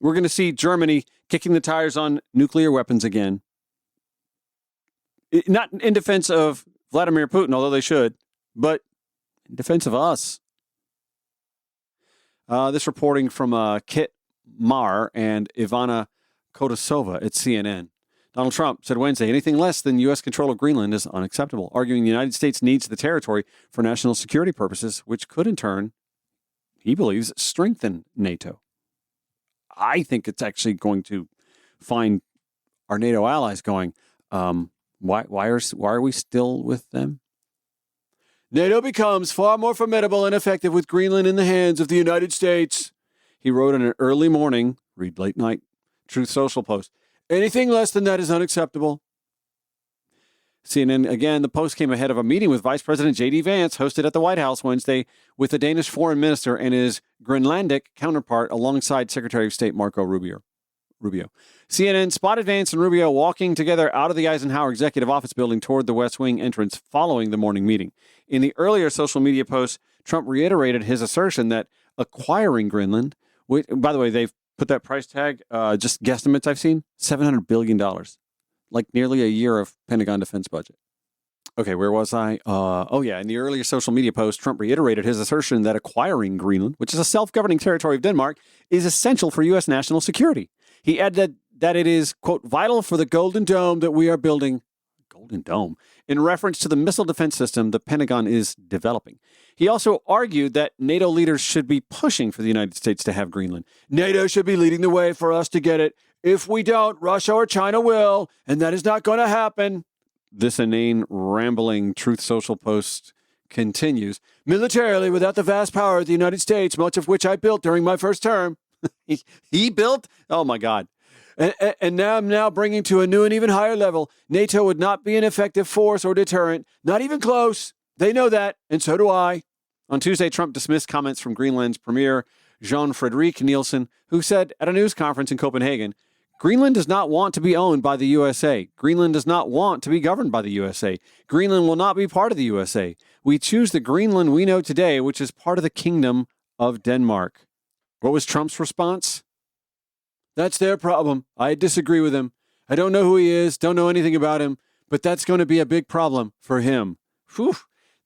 We're going to see Germany kicking the tires on nuclear weapons again. Not in defense of Vladimir Putin, although they should, but in defense of us. This reporting from Kit Marr and Ivana Kodasova at CNN. Donald Trump said Wednesday, anything less than U.S. control of Greenland is unacceptable, arguing the United States needs the territory for national security purposes, which could in turn, he believes, strengthen NATO. I think it's actually going to find our NATO allies going, why are we still with them? NATO becomes far more formidable and effective with Greenland in the hands of the United States. He wrote in an early morning, read late night, Truth Social post. Anything less than that is unacceptable. CNN, again, the post came ahead of a meeting with Vice President J.D. Vance hosted at the White House Wednesday with the Danish foreign minister and his Greenlandic counterpart alongside Secretary of State Marco Rubio. CNN spotted Vance and Rubio walking together out of the Eisenhower Executive Office building toward the West Wing entrance following the morning meeting. In the earlier social media post, Trump reiterated his assertion that acquiring Greenland, by the way, they've put that price tag, just guesstimates I've seen, $700 billion, like nearly a year of Pentagon defense budget. Okay, where was I? In the earlier social media post, Trump reiterated his assertion that acquiring Greenland, which is a self-governing territory of Denmark, is essential for U.S. national security. He added that it is, quote, vital for the Golden Dome that we are building, Golden Dome, in reference to the missile defense system the Pentagon is developing. He also argued that NATO leaders should be pushing for the United States to have Greenland. NATO should be leading the way for us to get it. If we don't, Russia or China will, and that is not going to happen. This inane, rambling Truth Social post continues. Militarily, without the vast power of the United States, much of which I built during my first term. He built? Oh, my God. And now I'm bringing to a new and even higher level. NATO would not be an effective force or deterrent. Not even close. They know that, and so do I. On Tuesday, Trump dismissed comments from Greenland's premier, Jean-Frédéric Nielsen, who said at a news conference in Copenhagen, Greenland does not want to be owned by the USA. Greenland does not want to be governed by the USA. Greenland will not be part of the USA. We choose the Greenland we know today, which is part of the Kingdom of Denmark. What was Trump's response? That's their problem. I disagree with him. I don't know who he is, don't know anything about him, but that's going to be a big problem for him. Whew.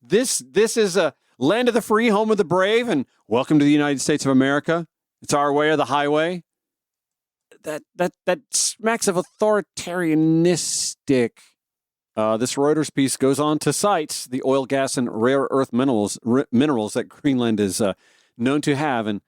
This is a land of the free, home of the brave, and welcome to the United States of America. It's our way or the highway. That smacks of authoritarianistic. This Reuters piece goes on to cite the oil, gas, and rare earth minerals that Greenland is known to have, and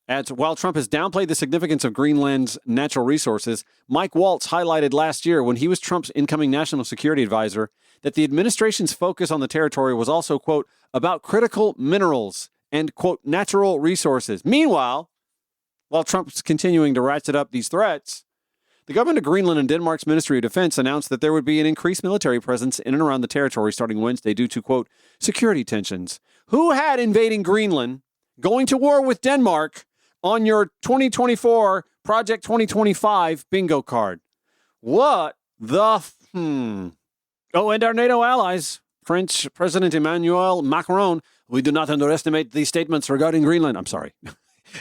adds, while Trump has downplayed the significance of Greenland's natural resources, Mike Waltz highlighted last year when he was Trump's incoming national security advisor that the administration's focus on the territory was also, quote, about critical minerals and, quote, natural resources. Meanwhile, while Trump's continuing to ratchet up these threats, the government of Greenland and Denmark's Ministry of Defense announced that there would be an increased military presence in and around the territory starting Wednesday due to, quote, security tensions. Who had invading Greenland, going to war with Denmark, on your 2024 Project 2025 bingo card? What the Oh, and our NATO allies. French President Emmanuel Macron, we do not underestimate these statements regarding Greenland. I'm sorry.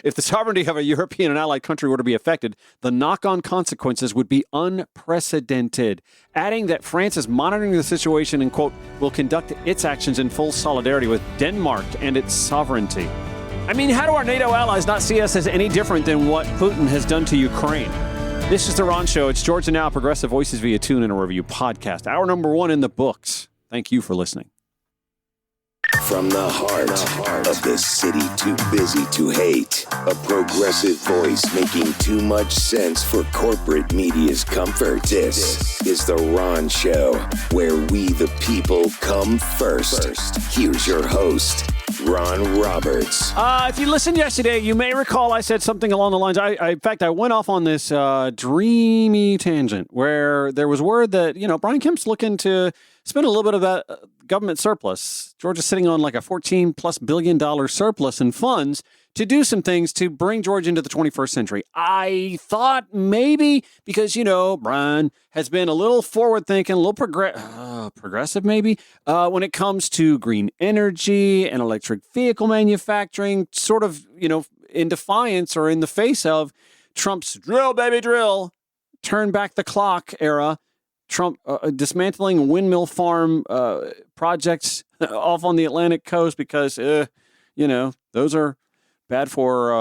If the sovereignty of a European and allied country were to be affected, the knock-on consequences would be unprecedented, adding that France is monitoring the situation and, quote, will conduct its actions in full solidarity with Denmark and its sovereignty. I mean, how do our NATO allies not see us as any different than what Putin has done to Ukraine? This is The Ron Show. It's Georgia Now, Progressive Voices via Tune and a Review podcast. Hour number 1 in the books. Thank you for listening. From the heart of the city too busy to hate, a progressive voice making too much sense for corporate media's comfort. This is The Ron Show, where we the people come first. Here's your host, Ron Roberts. If you listened yesterday, you may recall I said something along the lines. In fact, I went off on this dreamy tangent where there was word that, Brian Kemp's looking to spend a little bit of that government surplus. Georgia's sitting on like a $14+ billion surplus in funds to do some things to bring Georgia into the 21st century. I thought maybe because, Brian has been a little forward-thinking, a little progressive maybe, when it comes to green energy and electric vehicle manufacturing, sort of, in defiance or in the face of Trump's drill, baby, drill, turn back the clock era. Trump dismantling windmill farm projects off on the Atlantic coast because, those are bad for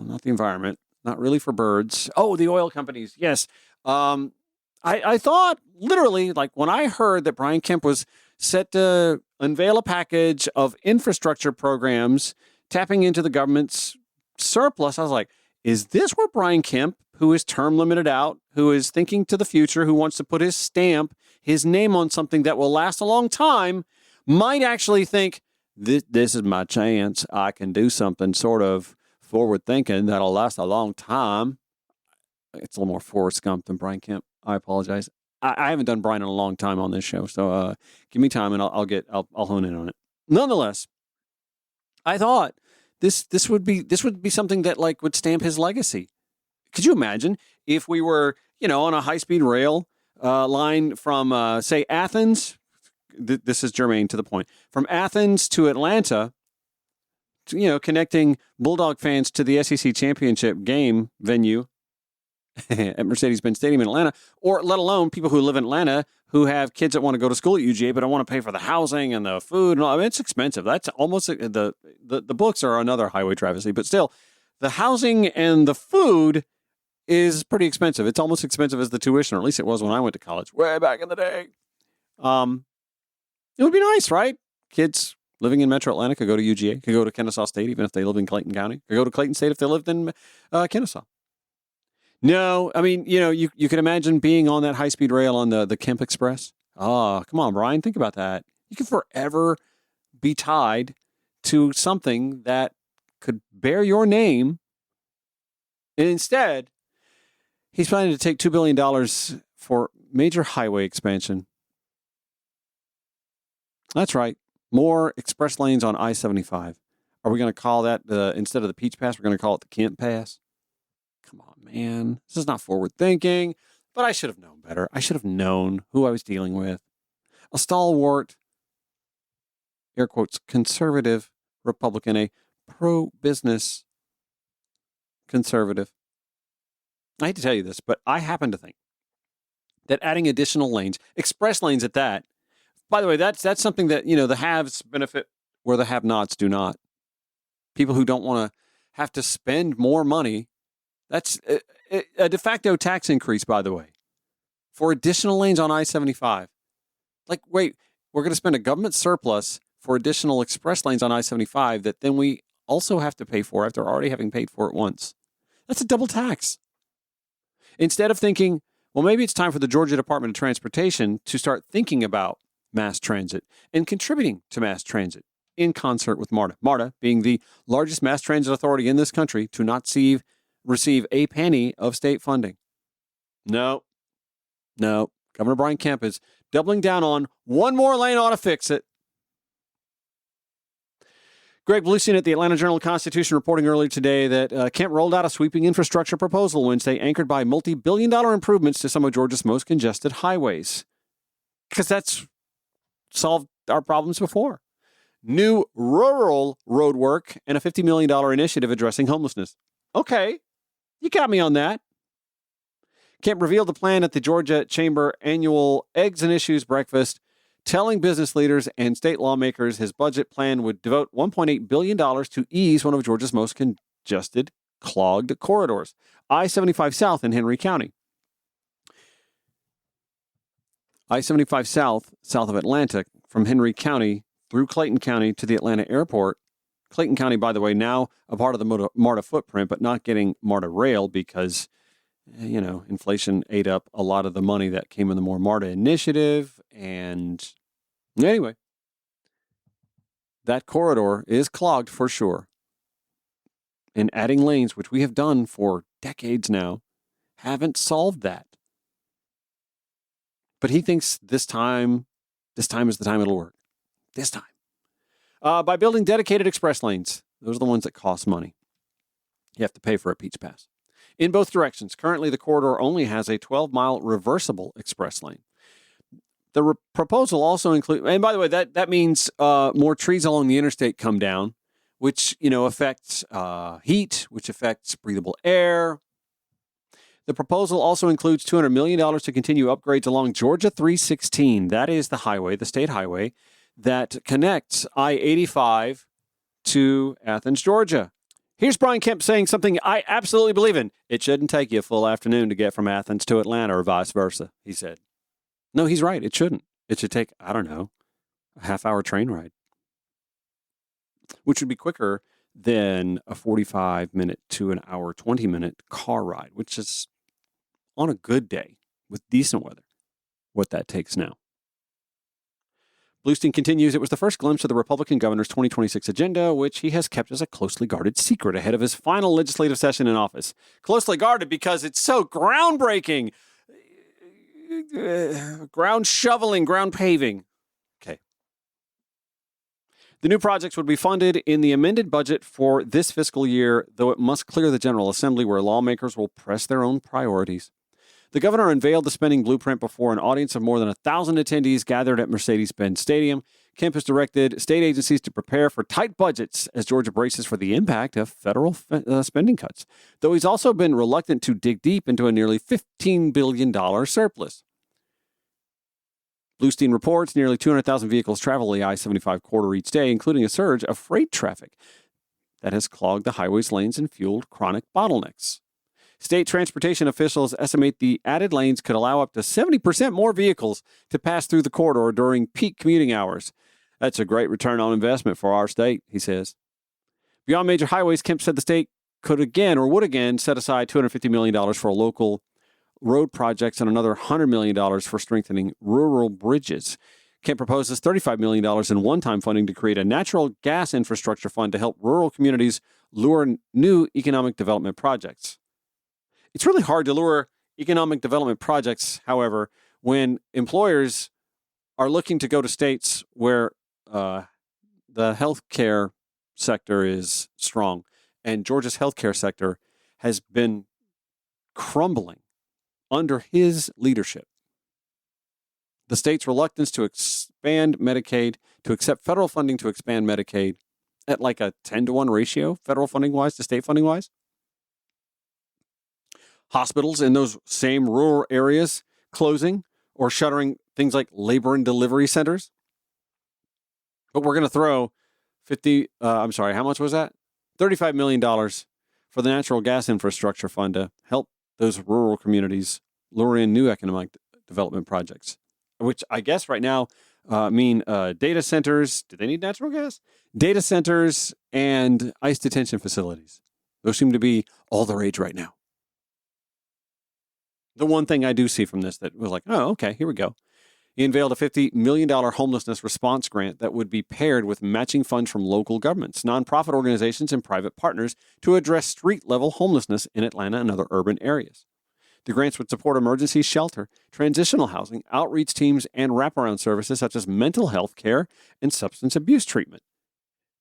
not the environment, not really for birds. Oh, the oil companies. Yes. I thought literally, like when I heard that Brian Kemp was set to unveil a package of infrastructure programs tapping into the government's surplus, I was like, is this where Brian Kemp, who is term limited out, who is thinking to the future, who wants to put his stamp, his name on something that will last a long time, might actually think, this is my chance. I can do something sort of forward thinking that'll last a long time. It's a little more Forrest Gump than Brian Kemp. I apologize. I haven't done Brian in a long time on this show, so give me time and I'll hone in on it. Nonetheless, I thought this would be something that would stamp his legacy. Could you imagine if we were, on a high-speed rail line from, say, Athens? This is germane to the point. From Athens to Atlanta, connecting Bulldog fans to the SEC championship game venue at Mercedes-Benz Stadium in Atlanta, or let alone people who live in Atlanta who have kids that want to go to school at UGA but don't want to pay for the housing and the food and all. I mean, it's expensive. That's almost the books are another highway travesty, but still, the housing and the food is pretty expensive. It's almost expensive as the tuition, or at least it was when I went to college way back in the day. It would be nice, right? Kids living in Metro Atlanta could go to UGA, could go to Kennesaw State, even if they live in Clayton County, could go to Clayton State if they lived in Kennesaw. No, I mean, you could imagine being on that high-speed rail on the Kemp Express. Oh, come on, Brian, think about that. You could forever be tied to something that could bear your name. And instead, he's planning to take $2 billion for major highway expansion. That's right. More express lanes on I-75. Are we going to call that, instead of the Peach Pass, we're going to call it the Kemp Pass? Come on, man. This is not forward thinking, but I should have known better. I should have known who I was dealing with. A stalwart, air quotes, conservative Republican, a pro-business conservative. I hate to tell you this, but I happen to think that adding additional lanes, express lanes at that, by the way, that's something that, the haves benefit where the have-nots do not. People who don't want to have to spend more money. That's a de facto tax increase, by the way, for additional lanes on I-75. Wait, we're going to spend a government surplus for additional express lanes on I-75 that then we also have to pay for after already having paid for it once. That's a double tax. Instead of thinking, well, maybe it's time for the Georgia Department of Transportation to start thinking about mass transit and contributing to mass transit in concert with MARTA. MARTA being the largest mass transit authority in this country to not receive a penny of state funding. No. Governor Brian Kemp is doubling down on one more lane ought to fix it. Greg Bluestein at the Atlanta Journal-Constitution reporting earlier today that Kemp rolled out a sweeping infrastructure proposal Wednesday anchored by multi-billion-dollar improvements to some of Georgia's most congested highways. Because that's solved our problems before. New rural road work and a $50 million initiative addressing homelessness. Okay, you got me on that. Kemp revealed the plan at the Georgia Chamber annual Eggs and Issues breakfast telling business leaders and state lawmakers his budget plan would devote $1.8 billion to ease one of Georgia's most congested, clogged corridors, I-75 South in Henry County. I-75 south of Atlanta, from Henry County through Clayton County to the Atlanta airport. Clayton County, by the way, now a part of the MARTA footprint, but not getting MARTA rail because, inflation ate up a lot of the money that came in the more MARTA initiative. And anyway, that corridor is clogged for sure. And adding lanes, which we have done for decades now, haven't solved that. But he thinks this time is the time it'll work. This time. By building dedicated express lanes. Those are the ones that cost money. You have to pay for a Peach Pass. In both directions. Currently, the corridor only has a 12-mile reversible express lane. The proposal also includes, and by the way, that means more trees along the interstate come down, which, affects heat, which affects breathable air. The proposal also includes $200 million to continue upgrades along Georgia 316. That is the highway, the state highway, that connects I-85 to Athens, Georgia. Here's Brian Kemp saying something I absolutely believe in. It shouldn't take you a full afternoon to get from Athens to Atlanta or vice versa, he said. No, he's right. It shouldn't. It should take, a half-hour train ride, which would be quicker than a 45-minute to an hour, 20-minute car ride, which is on a good day with decent weather, what that takes now. Bluestein continues, it was the first glimpse of the Republican governor's 2026 agenda, which he has kept as a closely guarded secret ahead of his final legislative session in office. Closely guarded because it's so groundbreaking. Ground shoveling, ground paving. Okay. The new projects would be funded in the amended budget for this fiscal year, though it must clear the General Assembly where lawmakers will press their own priorities. The governor unveiled the spending blueprint before an audience of more than 1,000 attendees gathered at Mercedes-Benz Stadium. Kemp has directed state agencies to prepare for tight budgets as Georgia braces for the impact of federal spending cuts, though he's also been reluctant to dig deep into a nearly $15 billion surplus. Bluestein reports nearly 200,000 vehicles travel the I-75 corridor each day, including a surge of freight traffic that has clogged the highway's lanes and fueled chronic bottlenecks. State transportation officials estimate the added lanes could allow up to 70% more vehicles to pass through the corridor during peak commuting hours. That's a great return on investment for our state, he says. Beyond major highways, Kemp said the state would again set aside $250 million for local road projects and another $100 million for strengthening rural bridges. Kemp proposes $35 million in one-time funding to create a natural gas infrastructure fund to help rural communities lure new economic development projects. It's really hard to lure economic development projects, however, when employers are looking to go to states where the healthcare sector is strong. And Georgia's healthcare sector has been crumbling under his leadership. The state's reluctance to expand Medicaid, to accept federal funding to expand Medicaid at like a 10-to-1 ratio, federal funding-wise to state funding-wise. Hospitals in those same rural areas closing or shuttering things like labor and delivery centers. But we're going to throw how much was that? $35 million for the Natural Gas Infrastructure Fund to help those rural communities lure in new economic development projects, which I guess right now mean data centers. Do they need natural gas? Data centers and ICE detention facilities. Those seem to be all the rage right now. The one thing I do see from this that was like, oh, okay, here we go. He unveiled a $50 million homelessness response grant that would be paired with matching funds from local governments, nonprofit organizations, and private partners to address street-level homelessness in Atlanta and other urban areas. The grants would support emergency shelter, transitional housing, outreach teams, and wraparound services such as mental health care and substance abuse treatment.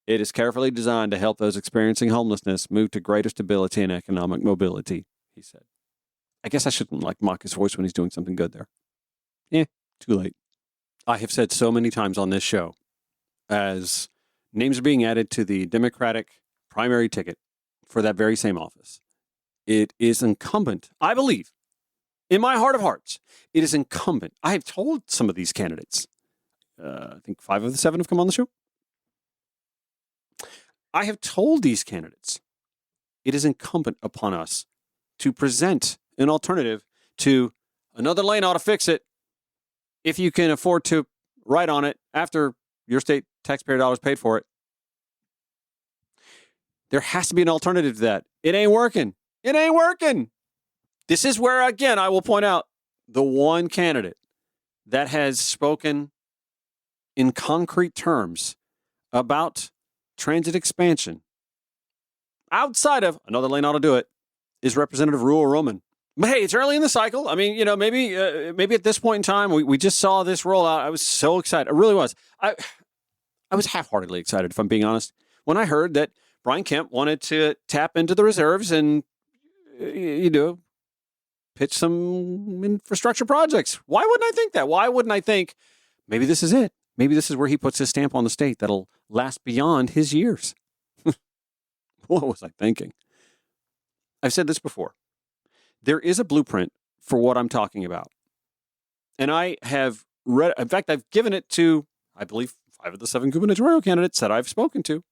It is carefully designed to help those experiencing homelessness move to greater stability and economic mobility, he said. I guess I shouldn't mock his voice when he's doing something good there. Too late. I have said so many times on this show, as names are being added to the Democratic primary ticket for that very same office, it is incumbent, I believe, in my heart of hearts, it is incumbent. I have told some of these candidates, I think 5 of the 7 have come on the show. I have told these candidates it is incumbent upon us to present an alternative to another lane ought to fix it if you can afford to write on it after your state taxpayer dollars paid for it. There has to be an alternative to that. It ain't working. It ain't working. This is where, again, I will point out the one candidate that has spoken in concrete terms about transit expansion outside of another lane ought to do it is Representative Ruel Roman. But hey, it's early in the cycle. I mean, maybe at this point in time, we just saw this roll out. I was so excited. I really was. I was half-heartedly excited, if I'm being honest, when I heard that Brian Kemp wanted to tap into the reserves and, pitch some infrastructure projects. Why wouldn't I think that? Why wouldn't I think maybe this is it? Maybe this is where he puts his stamp on the state that'll last beyond his years. What was I thinking? I've said this before. There is a blueprint for what I'm talking about. And I have read, in fact, I've given it to, I believe, 5 of the 7 gubernatorial candidates that I've spoken to,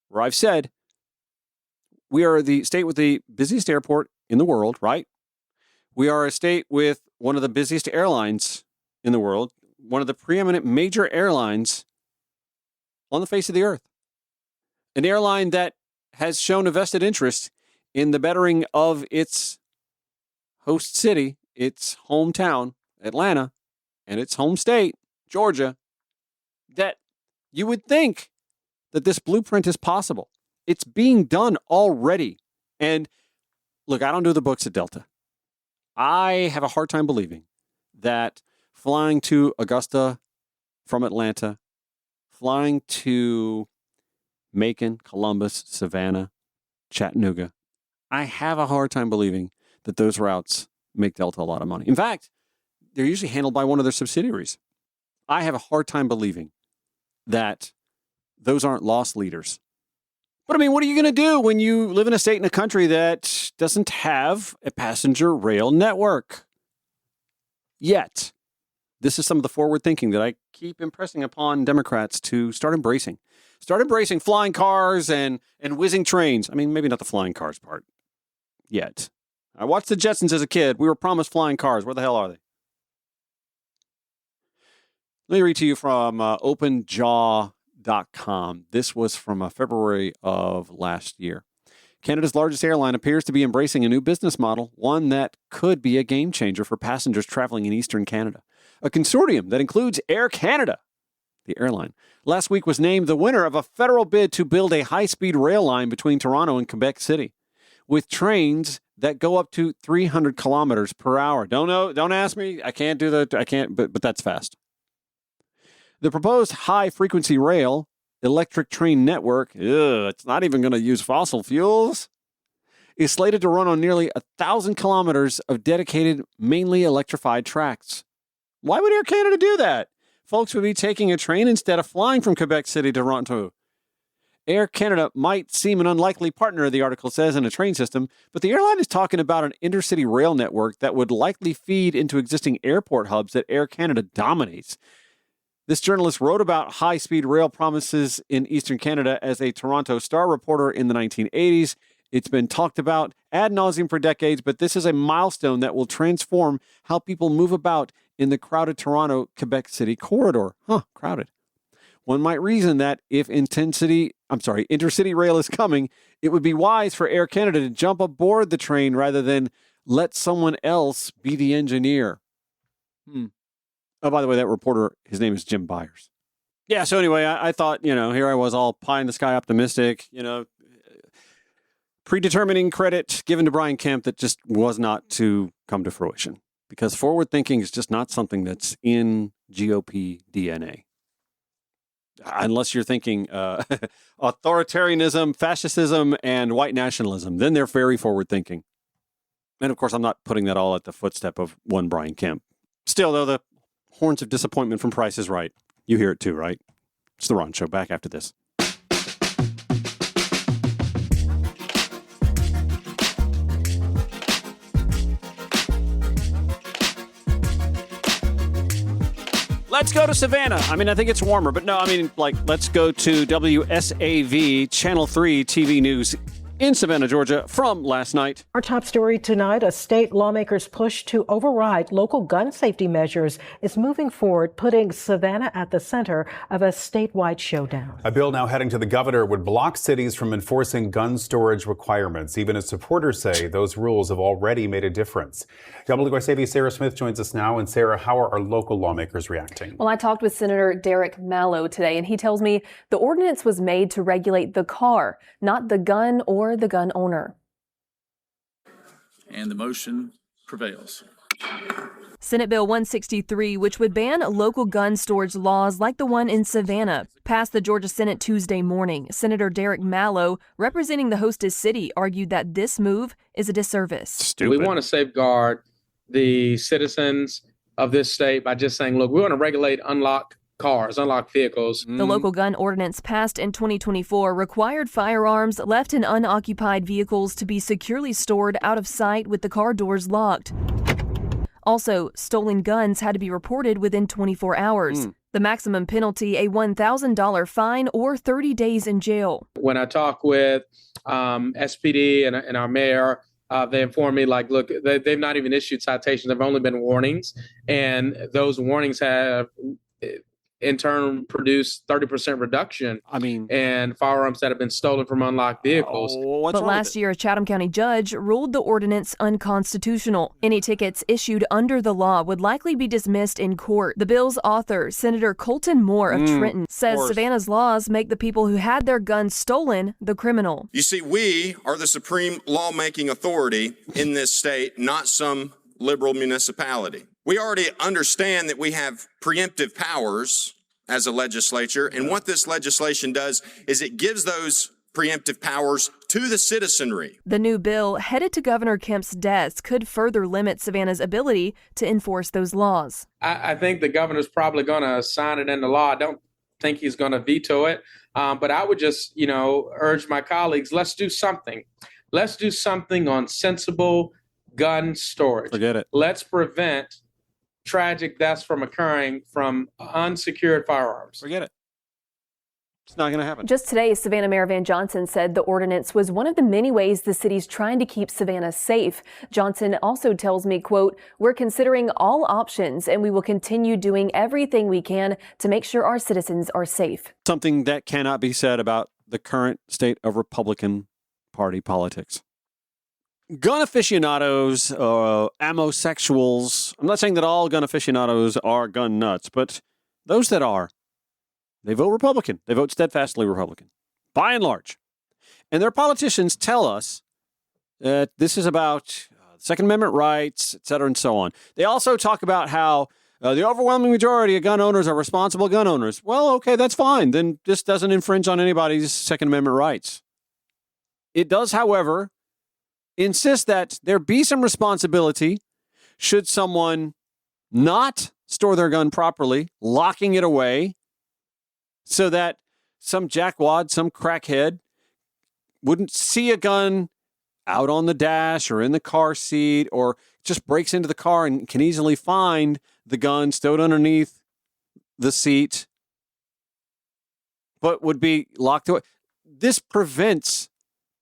where I've said, we are the state with the busiest airport in the world, right? We are a state with one of the busiest airlines in the world, one of the preeminent major airlines on the face of the earth. An airline that has shown a vested interest in the bettering of its host city, its hometown, Atlanta, and its home state, Georgia, that you would think that this blueprint is possible. It's being done already. And look, I don't do the books at Delta. I have a hard time believing that flying to Augusta from Atlanta, flying to Macon, Columbus, Savannah, Chattanooga, I have a hard time believing that those routes make Delta a lot of money. In fact, they're usually handled by one of their subsidiaries. I have a hard time believing that those aren't loss leaders. But I mean, what are you going to do when you live in a state and a country that doesn't have a passenger rail network yet? This is some of the forward thinking that I keep impressing upon Democrats to start embracing. Start embracing flying cars and whizzing trains. I mean, maybe not the flying cars part yet. I watched the Jetsons as a kid. We were promised flying cars. Where the hell are they? Let me read to you from openjaw.com. This was from February of last year. Canada's largest airline appears to be embracing a new business model, one that could be a game changer for passengers traveling in Eastern Canada. A consortium that includes Air Canada, the airline, last week was named the winner of a federal bid to build a high-speed rail line between Toronto and Quebec City, with trains that go up to 300 kilometers per hour. Don't ask me. But that's fast. The proposed high-frequency rail electric train network, it's not even going to use fossil fuels, is slated to run on nearly 1,000 kilometers of dedicated, mainly electrified tracks. Why would Air Canada do that? Folks would be taking a train instead of flying from Quebec City to Toronto. Air Canada might seem an unlikely partner, the article says, in a train system, but the airline is talking about an intercity rail network that would likely feed into existing airport hubs that Air Canada dominates. This journalist wrote about high-speed rail promises in Eastern Canada as a Toronto Star reporter in the 1980s. It's been talked about ad nauseum for decades, but this is a milestone that will transform how people move about in the crowded Toronto-Quebec City corridor. Crowded. One might reason that if intercity rail is coming, it would be wise for Air Canada to jump aboard the train rather than let someone else be the engineer. Oh, by the way, that reporter, his name is Jim Byers. Yeah, so anyway, I thought, here I was all pie in the sky optimistic, predetermining credit given to Brian Kemp that just was not to come to fruition. Because forward thinking is just not something that's in GOP DNA. Unless you're thinking authoritarianism, fascism, and white nationalism, then they're very forward thinking. And of course, I'm not putting that all at the footstep of one Brian Kemp. Still, though, the horns of disappointment from Price is Right. You hear it too, right? It's The Ron Show. Back after this. let's go to Savannah. I mean, I think it's warmer, but no, I mean, let's go to WSAV Channel 3 TV News in Savannah, Georgia, from last night. Our top story tonight, a state lawmaker's push to override local gun safety measures is moving forward, putting Savannah at the center of a statewide showdown. A bill now heading to the governor would block cities from enforcing gun storage requirements, even as supporters say those rules have already made a difference. WSAV's Sarah Smith joins us now. And Sarah, how are our local lawmakers reacting? Well, I talked with Senator Derek Mallow today, and he tells me the ordinance was made to regulate the car, not the gun or the gun owner. And the motion prevails. Senate Bill 163, which would ban local gun storage laws like the one in Savannah, passed the Georgia Senate Tuesday morning. Senator Derek Mallow, representing the hostess city, argued that this move is a disservice. Stupid. We want to safeguard the citizens of this state by just saying, look, we want to regulate unlocked vehicles. The local gun ordinance passed in 2024 required firearms left in unoccupied vehicles to be securely stored out of sight with the car doors locked. Also, stolen guns had to be reported within 24 hours. The maximum penalty, a $1,000 fine or 30 days in jail. When I talk with SPD and our mayor, they informed me, look, they've not even issued citations. There have only been warnings. And those warnings have in turn produce 30% reduction in firearms that have been stolen from unlocked vehicles. But last year, a Chatham County judge ruled the ordinance unconstitutional. Any tickets issued under the law would likely be dismissed in court. The bill's author, Senator Colton Moore of Trenton, says Savannah's laws make the people who had their guns stolen the criminal. You see, we are the supreme lawmaking authority in this state, not some liberal municipality. We already understand that we have preemptive powers as a legislature, and what this legislation does is it gives those preemptive powers to the citizenry. The new bill headed to Governor Kemp's desk could further limit Savannah's ability to enforce those laws. I think the governor's probably going to sign it into law. I don't think he's going to veto it, but I would just, urge my colleagues, let's do something. Let's do something on sensible gun storage. Forget it. Let's prevent tragic deaths from occurring from unsecured firearms. Forget it. It's not going to happen. Just today, Savannah Mayor Van Johnson said the ordinance was one of the many ways the city's trying to keep Savannah safe. Johnson also tells me, quote, "We're considering all options and we will continue doing everything we can to make sure our citizens are safe." Something that cannot be said about the current state of Republican Party politics. Gun aficionados, ammosexuals. I'm not saying that all gun aficionados are gun nuts, but those that are, they vote Republican. They vote steadfastly Republican, by and large. And their politicians tell us that this is about Second Amendment rights, et cetera, and so on. They also talk about how the overwhelming majority of gun owners are responsible gun owners. Well, okay, that's fine. Then this doesn't infringe on anybody's Second Amendment rights. It does, however, insist that there be some responsibility should someone not store their gun properly, locking it away so that some jackwad, some crackhead wouldn't see a gun out on the dash or in the car seat, or just breaks into the car and can easily find the gun stowed underneath the seat, but would be locked away. This prevents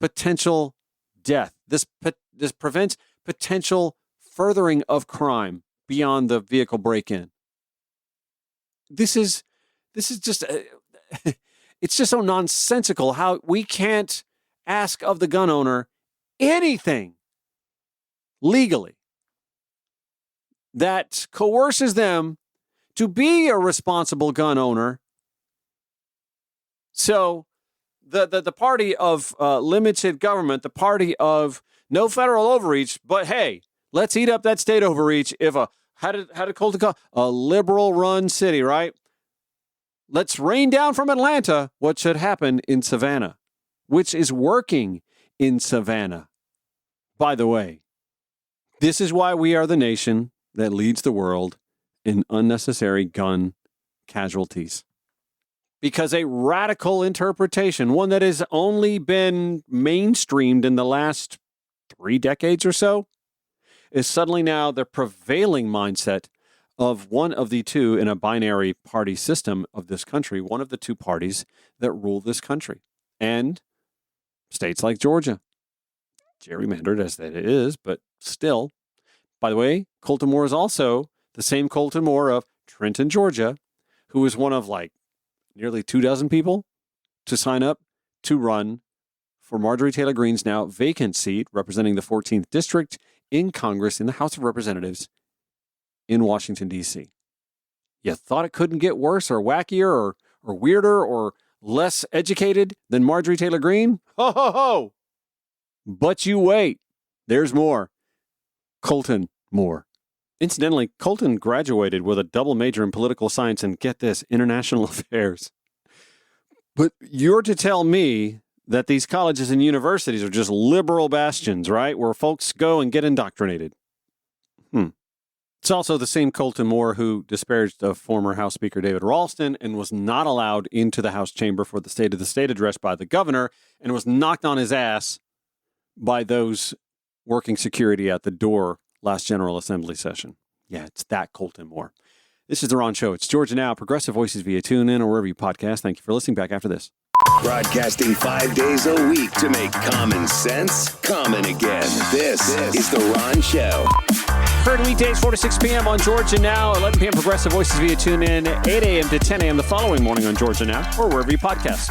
potential death. This prevents potential furthering of crime beyond the vehicle break-in. This is just it's just so nonsensical how we can't ask of the gun owner anything legally that coerces them to be a responsible gun owner. So the party of limited government, the party of no federal overreach, but hey, let's eat up that state overreach. If how did Colton call a liberal-run city, right? Let's rain down from Atlanta what should happen in Savannah, which is working in Savannah. By the way, this is why we are the nation that leads the world in unnecessary gun casualties. Because a radical interpretation, one that has only been mainstreamed in the last 3 decades or so, is suddenly now the prevailing mindset of one of the two in a binary party system of this country, one of the two parties that rule this country. And states like Georgia, gerrymandered as that it is, but still. By the way, Colton Moore is also the same Colton Moore of Trenton, Georgia, who was one of like nearly 24 people to sign up to run for Marjorie Taylor Greene's now vacant seat representing the 14th District in Congress in the House of Representatives in Washington, D.C. You thought it couldn't get worse or wackier or weirder or less educated than Marjorie Taylor Greene? Ho, ho, ho! But you wait. There's more. Colton Moore. Incidentally, Colton graduated with a double major in political science and, get this, international affairs. But you're to tell me that these colleges and universities are just liberal bastions, right? Where folks go and get indoctrinated. It's also the same Colton Moore who disparaged of former House Speaker David Ralston and was not allowed into the House chamber for the State of the State address by the governor and was knocked on his ass by those working security at the door last General Assembly session. Yeah, it's that Colton Moore. This is The Ron Show. It's Georgia Now, Progressive Voices via TuneIn or wherever you podcast. Thank you for listening. Back after this. Broadcasting 5 days a week to make common sense common again. This is The Ron Show. Heard weekdays 4 to 6 p.m. on Georgia Now, 11 p.m. Progressive Voices via TuneIn, 8 a.m. to 10 a.m. the following morning on Georgia Now or wherever you podcast.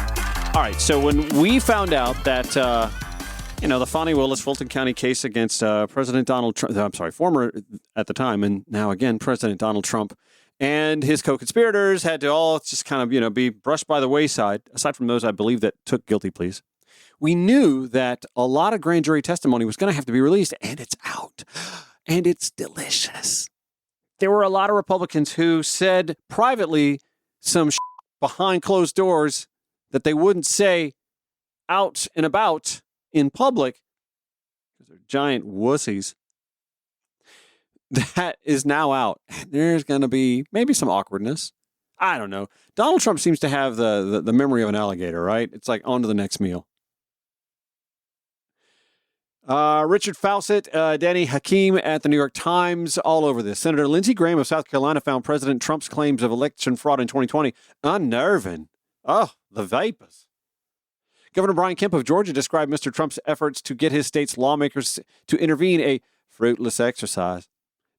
All right, so when we found out that, the Fani Willis Fulton County case against President Donald Trump, former at the time and now again President Donald Trump and his co-conspirators had to all just kind of, be brushed by the wayside, aside from those I believe that took guilty pleas. We knew that a lot of grand jury testimony was going to have to be released, and it's out. And it's delicious. There were a lot of Republicans who said privately some behind closed doors that they wouldn't say out and about in public because they're giant wussies. That is now out. There's going to be maybe some awkwardness. I don't know. Donald Trump seems to have the memory of an alligator, right? It's like on to the next meal. Richard Fawcett, Danny Hakeem at the New York Times, all over this. Senator Lindsey Graham of South Carolina found President Trump's claims of election fraud in 2020 unnerving. Oh, the vapors. Governor Brian Kemp of Georgia described Mr. Trump's efforts to get his state's lawmakers to intervene a fruitless exercise.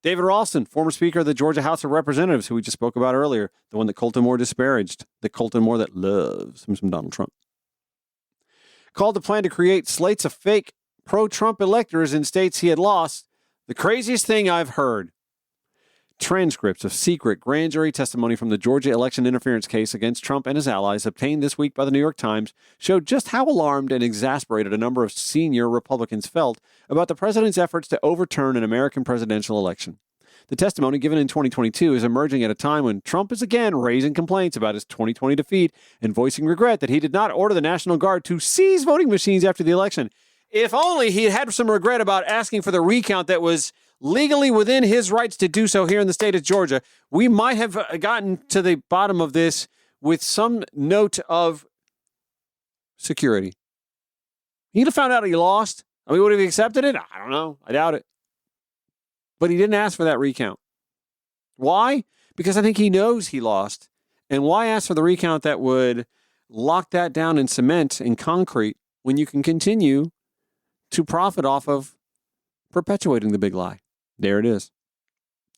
David Ralston, former Speaker of the Georgia House of Representatives, who we just spoke about earlier, the one that Colton Moore disparaged, the Colton Moore that loves him some Donald Trump, called the plan to create slates of fake pro-Trump electors in states he had lost the craziest thing I've heard. Transcripts of secret grand jury testimony from the Georgia election interference case against Trump and his allies obtained this week by the New York Times showed just how alarmed and exasperated a number of senior Republicans felt about the president's efforts to overturn an American presidential election. The testimony given in 2022 is emerging at a time when Trump is again raising complaints about his 2020 defeat and voicing regret that he did not order the National Guard to seize voting machines after the election. If only he had some regret about asking for the recount that was legally within his rights to do so here in the state of Georgia, we might have gotten to the bottom of this with some note of security. He'd have found out he lost. I mean, would he have accepted it? I don't know. I doubt it. But he didn't ask for that recount. Why? Because I think he knows he lost. And why ask for the recount that would lock that down in cement and concrete when you can continue to profit off of perpetuating the big lie? There it is.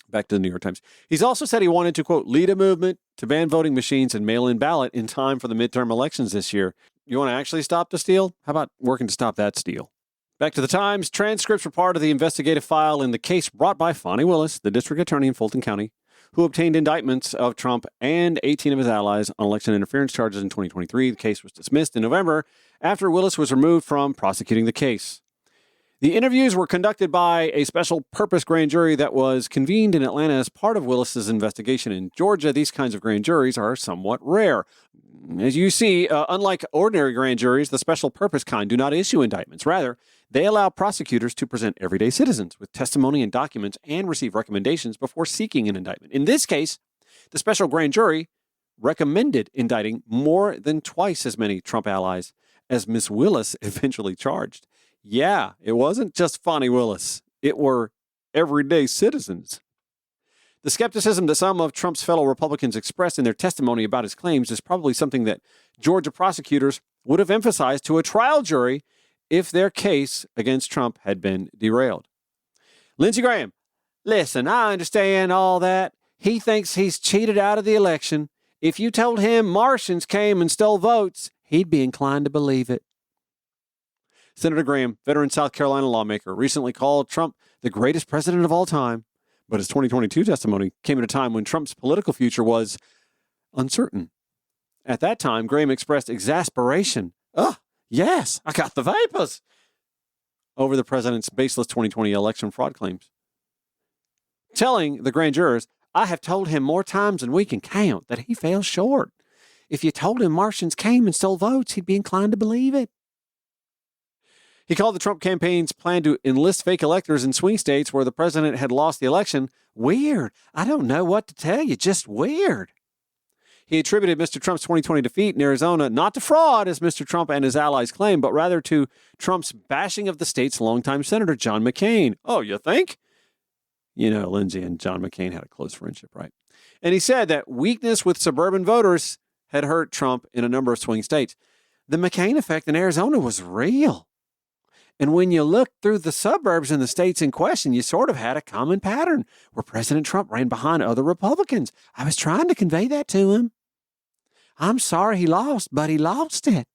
Back to the New York Times. He's also said he wanted to, quote, lead a movement to ban voting machines and mail-in ballot in time for the midterm elections this year. You want to actually stop the steal? How about working to stop that steal? Back to the Times. Transcripts were part of the investigative file in the case brought by Fani Willis, the district attorney in Fulton County, who obtained indictments of Trump and 18 of his allies on election interference charges in 2023. The case was dismissed in November after Willis was removed from prosecuting the case. The interviews were conducted by a special purpose grand jury that was convened in Atlanta as part of Willis's investigation. In Georgia, these kinds of grand juries are somewhat rare. As you see, unlike ordinary grand juries, the special purpose kind do not issue indictments. Rather, they allow prosecutors to present everyday citizens with testimony and documents and receive recommendations before seeking an indictment. In this case, the special grand jury recommended indicting more than twice as many Trump allies as Ms. Willis eventually charged. Yeah, it wasn't just Fani Willis. It were everyday citizens. The skepticism that some of Trump's fellow Republicans expressed in their testimony about his claims is probably something that Georgia prosecutors would have emphasized to a trial jury if their case against Trump had been derailed. Lindsey Graham, listen, I understand all that. He thinks he's cheated out of the election. If you told him Martians came and stole votes, he'd be inclined to believe it. Senator Graham, veteran South Carolina lawmaker, recently called Trump the greatest president of all time. But his 2022 testimony came at a time when Trump's political future was uncertain. At that time, Graham expressed exasperation. Yes, I got the vapors. Over the president's baseless 2020 election fraud claims. Telling the grand jurors, I have told him more times than we can count that he fell short. If you told him Martians came and stole votes, he'd be inclined to believe it. He called the Trump campaign's plan to enlist fake electors in swing states where the president had lost the election weird. I don't know what to tell you, just weird. He attributed Mr. Trump's 2020 defeat in Arizona not to fraud, as Mr. Trump and his allies claim, but rather to Trump's bashing of the state's longtime Senator John McCain. Oh, you think? You know, Lindsey and John McCain had a close friendship, right? And he said that weakness with suburban voters had hurt Trump in a number of swing states. The McCain effect in Arizona was real. And when you look through the suburbs in the states in question, you sort of had a common pattern where President Trump ran behind other Republicans. I was trying to convey that to him. I'm sorry he lost, but he lost it.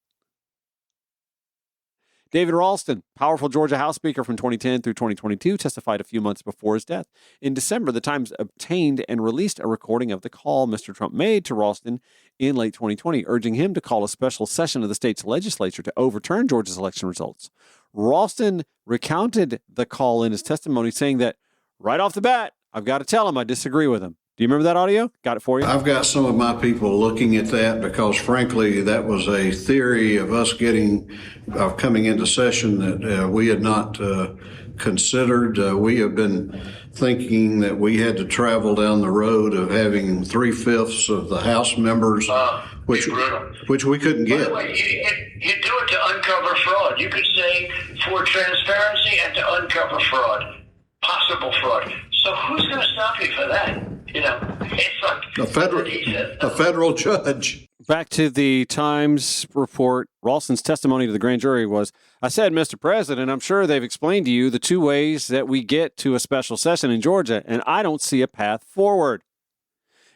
David Ralston, powerful Georgia House Speaker from 2010 through 2022, testified a few months before his death. In December, the Times obtained and released a recording of the call Mr. Trump made to Ralston in late 2020, urging him to call a special session of the state's legislature to overturn Georgia's election results. Ralston recounted the call in his testimony, saying that right off the bat, I've got to tell him I disagree with him. Do you remember that audio? Got it for you? I've got some of my people looking at that because, frankly, that was a theory of us coming into session that we had not considered. We have been thinking that we had to travel down the road of having 3/5 of the House members, which we couldn't get. By the way, you do it to uncover fraud. You could say for transparency and to uncover fraud, possible fraud. So who's going to stop you for that? You know, it's like a federal judge. Back to the Times report, Ralston's testimony to the grand jury was, I said, Mr. President, I'm sure they've explained to you the two ways that we get to a special session in Georgia, and I don't see a path forward.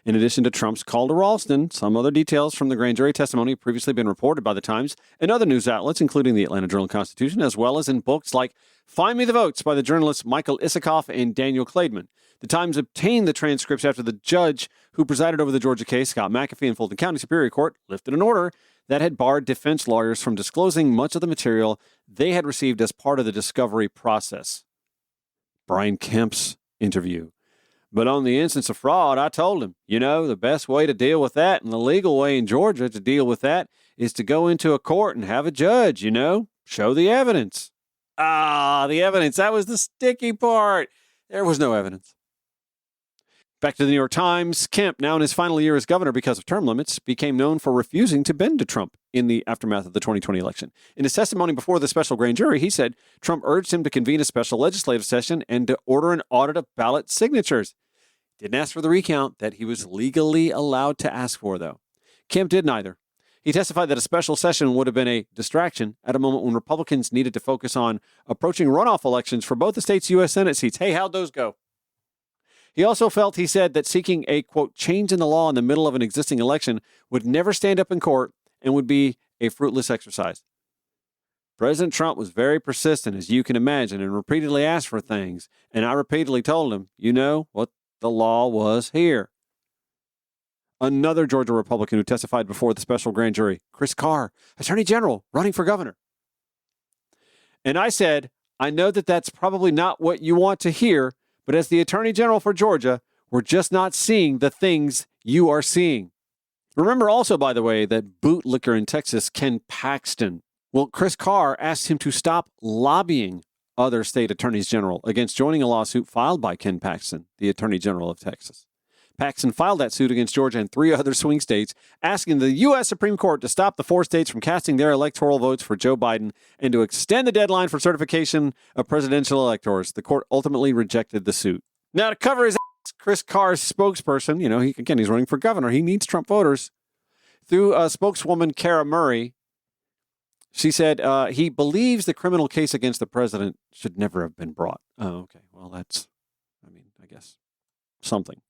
In addition to Trump's call to Ralston, some other details from the grand jury testimony have previously been reported by the Times and other news outlets, including the Atlanta Journal-Constitution, as well as in books like Find Me the Votes by the journalists Michael Isikoff and Daniel Klaidman. The Times obtained the transcripts after the judge who presided over the Georgia case, Scott McAfee in Fulton County Superior Court, lifted an order that had barred defense lawyers from disclosing much of the material they had received as part of the discovery process. Brian Kemp's interview. But on the instance of fraud, I told him, the best way to deal with that and the legal way in Georgia to deal with that is to go into a court and have a judge, show the evidence. The evidence. That was the sticky part. There was no evidence. Back to the New York Times, Kemp, now in his final year as governor because of term limits, became known for refusing to bend to Trump in the aftermath of the 2020 election. In his testimony before the special grand jury, he said Trump urged him to convene a special legislative session and to order an audit of ballot signatures. Didn't ask for the recount that he was legally allowed to ask for, though. Kemp did neither. He testified that a special session would have been a distraction at a moment when Republicans needed to focus on approaching runoff elections for both the state's U.S. Senate seats. Hey, how'd those go? He also felt, he said, that seeking a, quote, change in the law in the middle of an existing election would never stand up in court and would be a fruitless exercise. President Trump was very persistent, as you can imagine, and repeatedly asked for things. And I repeatedly told him, what the law was here. Another Georgia Republican who testified before the special grand jury, Chris Carr, Attorney General, running for governor. And I said, I know that that's probably not what you want to hear, but as the Attorney General for Georgia, we're just not seeing the things you are seeing. Remember also, by the way, that bootlicker in Texas, Ken Paxton. Well, Chris Carr asked him to stop lobbying other state attorneys general against joining a lawsuit filed by Ken Paxton, the Attorney General of Texas. Paxton filed that suit against Georgia and 3 other swing states, asking the U.S. Supreme Court to stop the 4 states from casting their electoral votes for Joe Biden and to extend the deadline for certification of presidential electors. The court ultimately rejected the suit. Now, to cover his Chris Carr's spokesperson, he's running for governor. He needs Trump voters. Through spokeswoman Kara Murray, she said he believes the criminal case against the president should never have been brought. Oh, okay. Well, I guess something.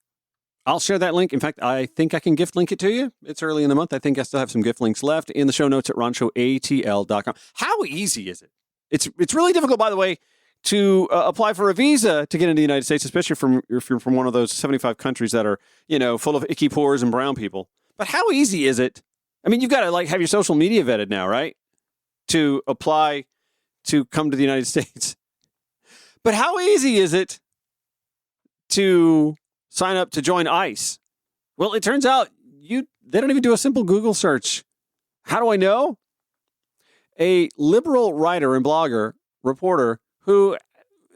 I'll share that link. In fact, I think I can gift link it to you. It's early in the month. I think I still have some gift links left in the show notes at ronshowatl.com. How easy is it? It's really difficult, by the way, to apply for a visa to get into the United States, especially if you're from one of those 75 countries that are, full of icky pores and brown people. But how easy is it? I mean, you've got to have your social media vetted now, right? To apply to come to the United States. But how easy is it to sign up to join ICE? Well, it turns out they don't even do a simple Google search. How do I know? A liberal writer and blogger, reporter, who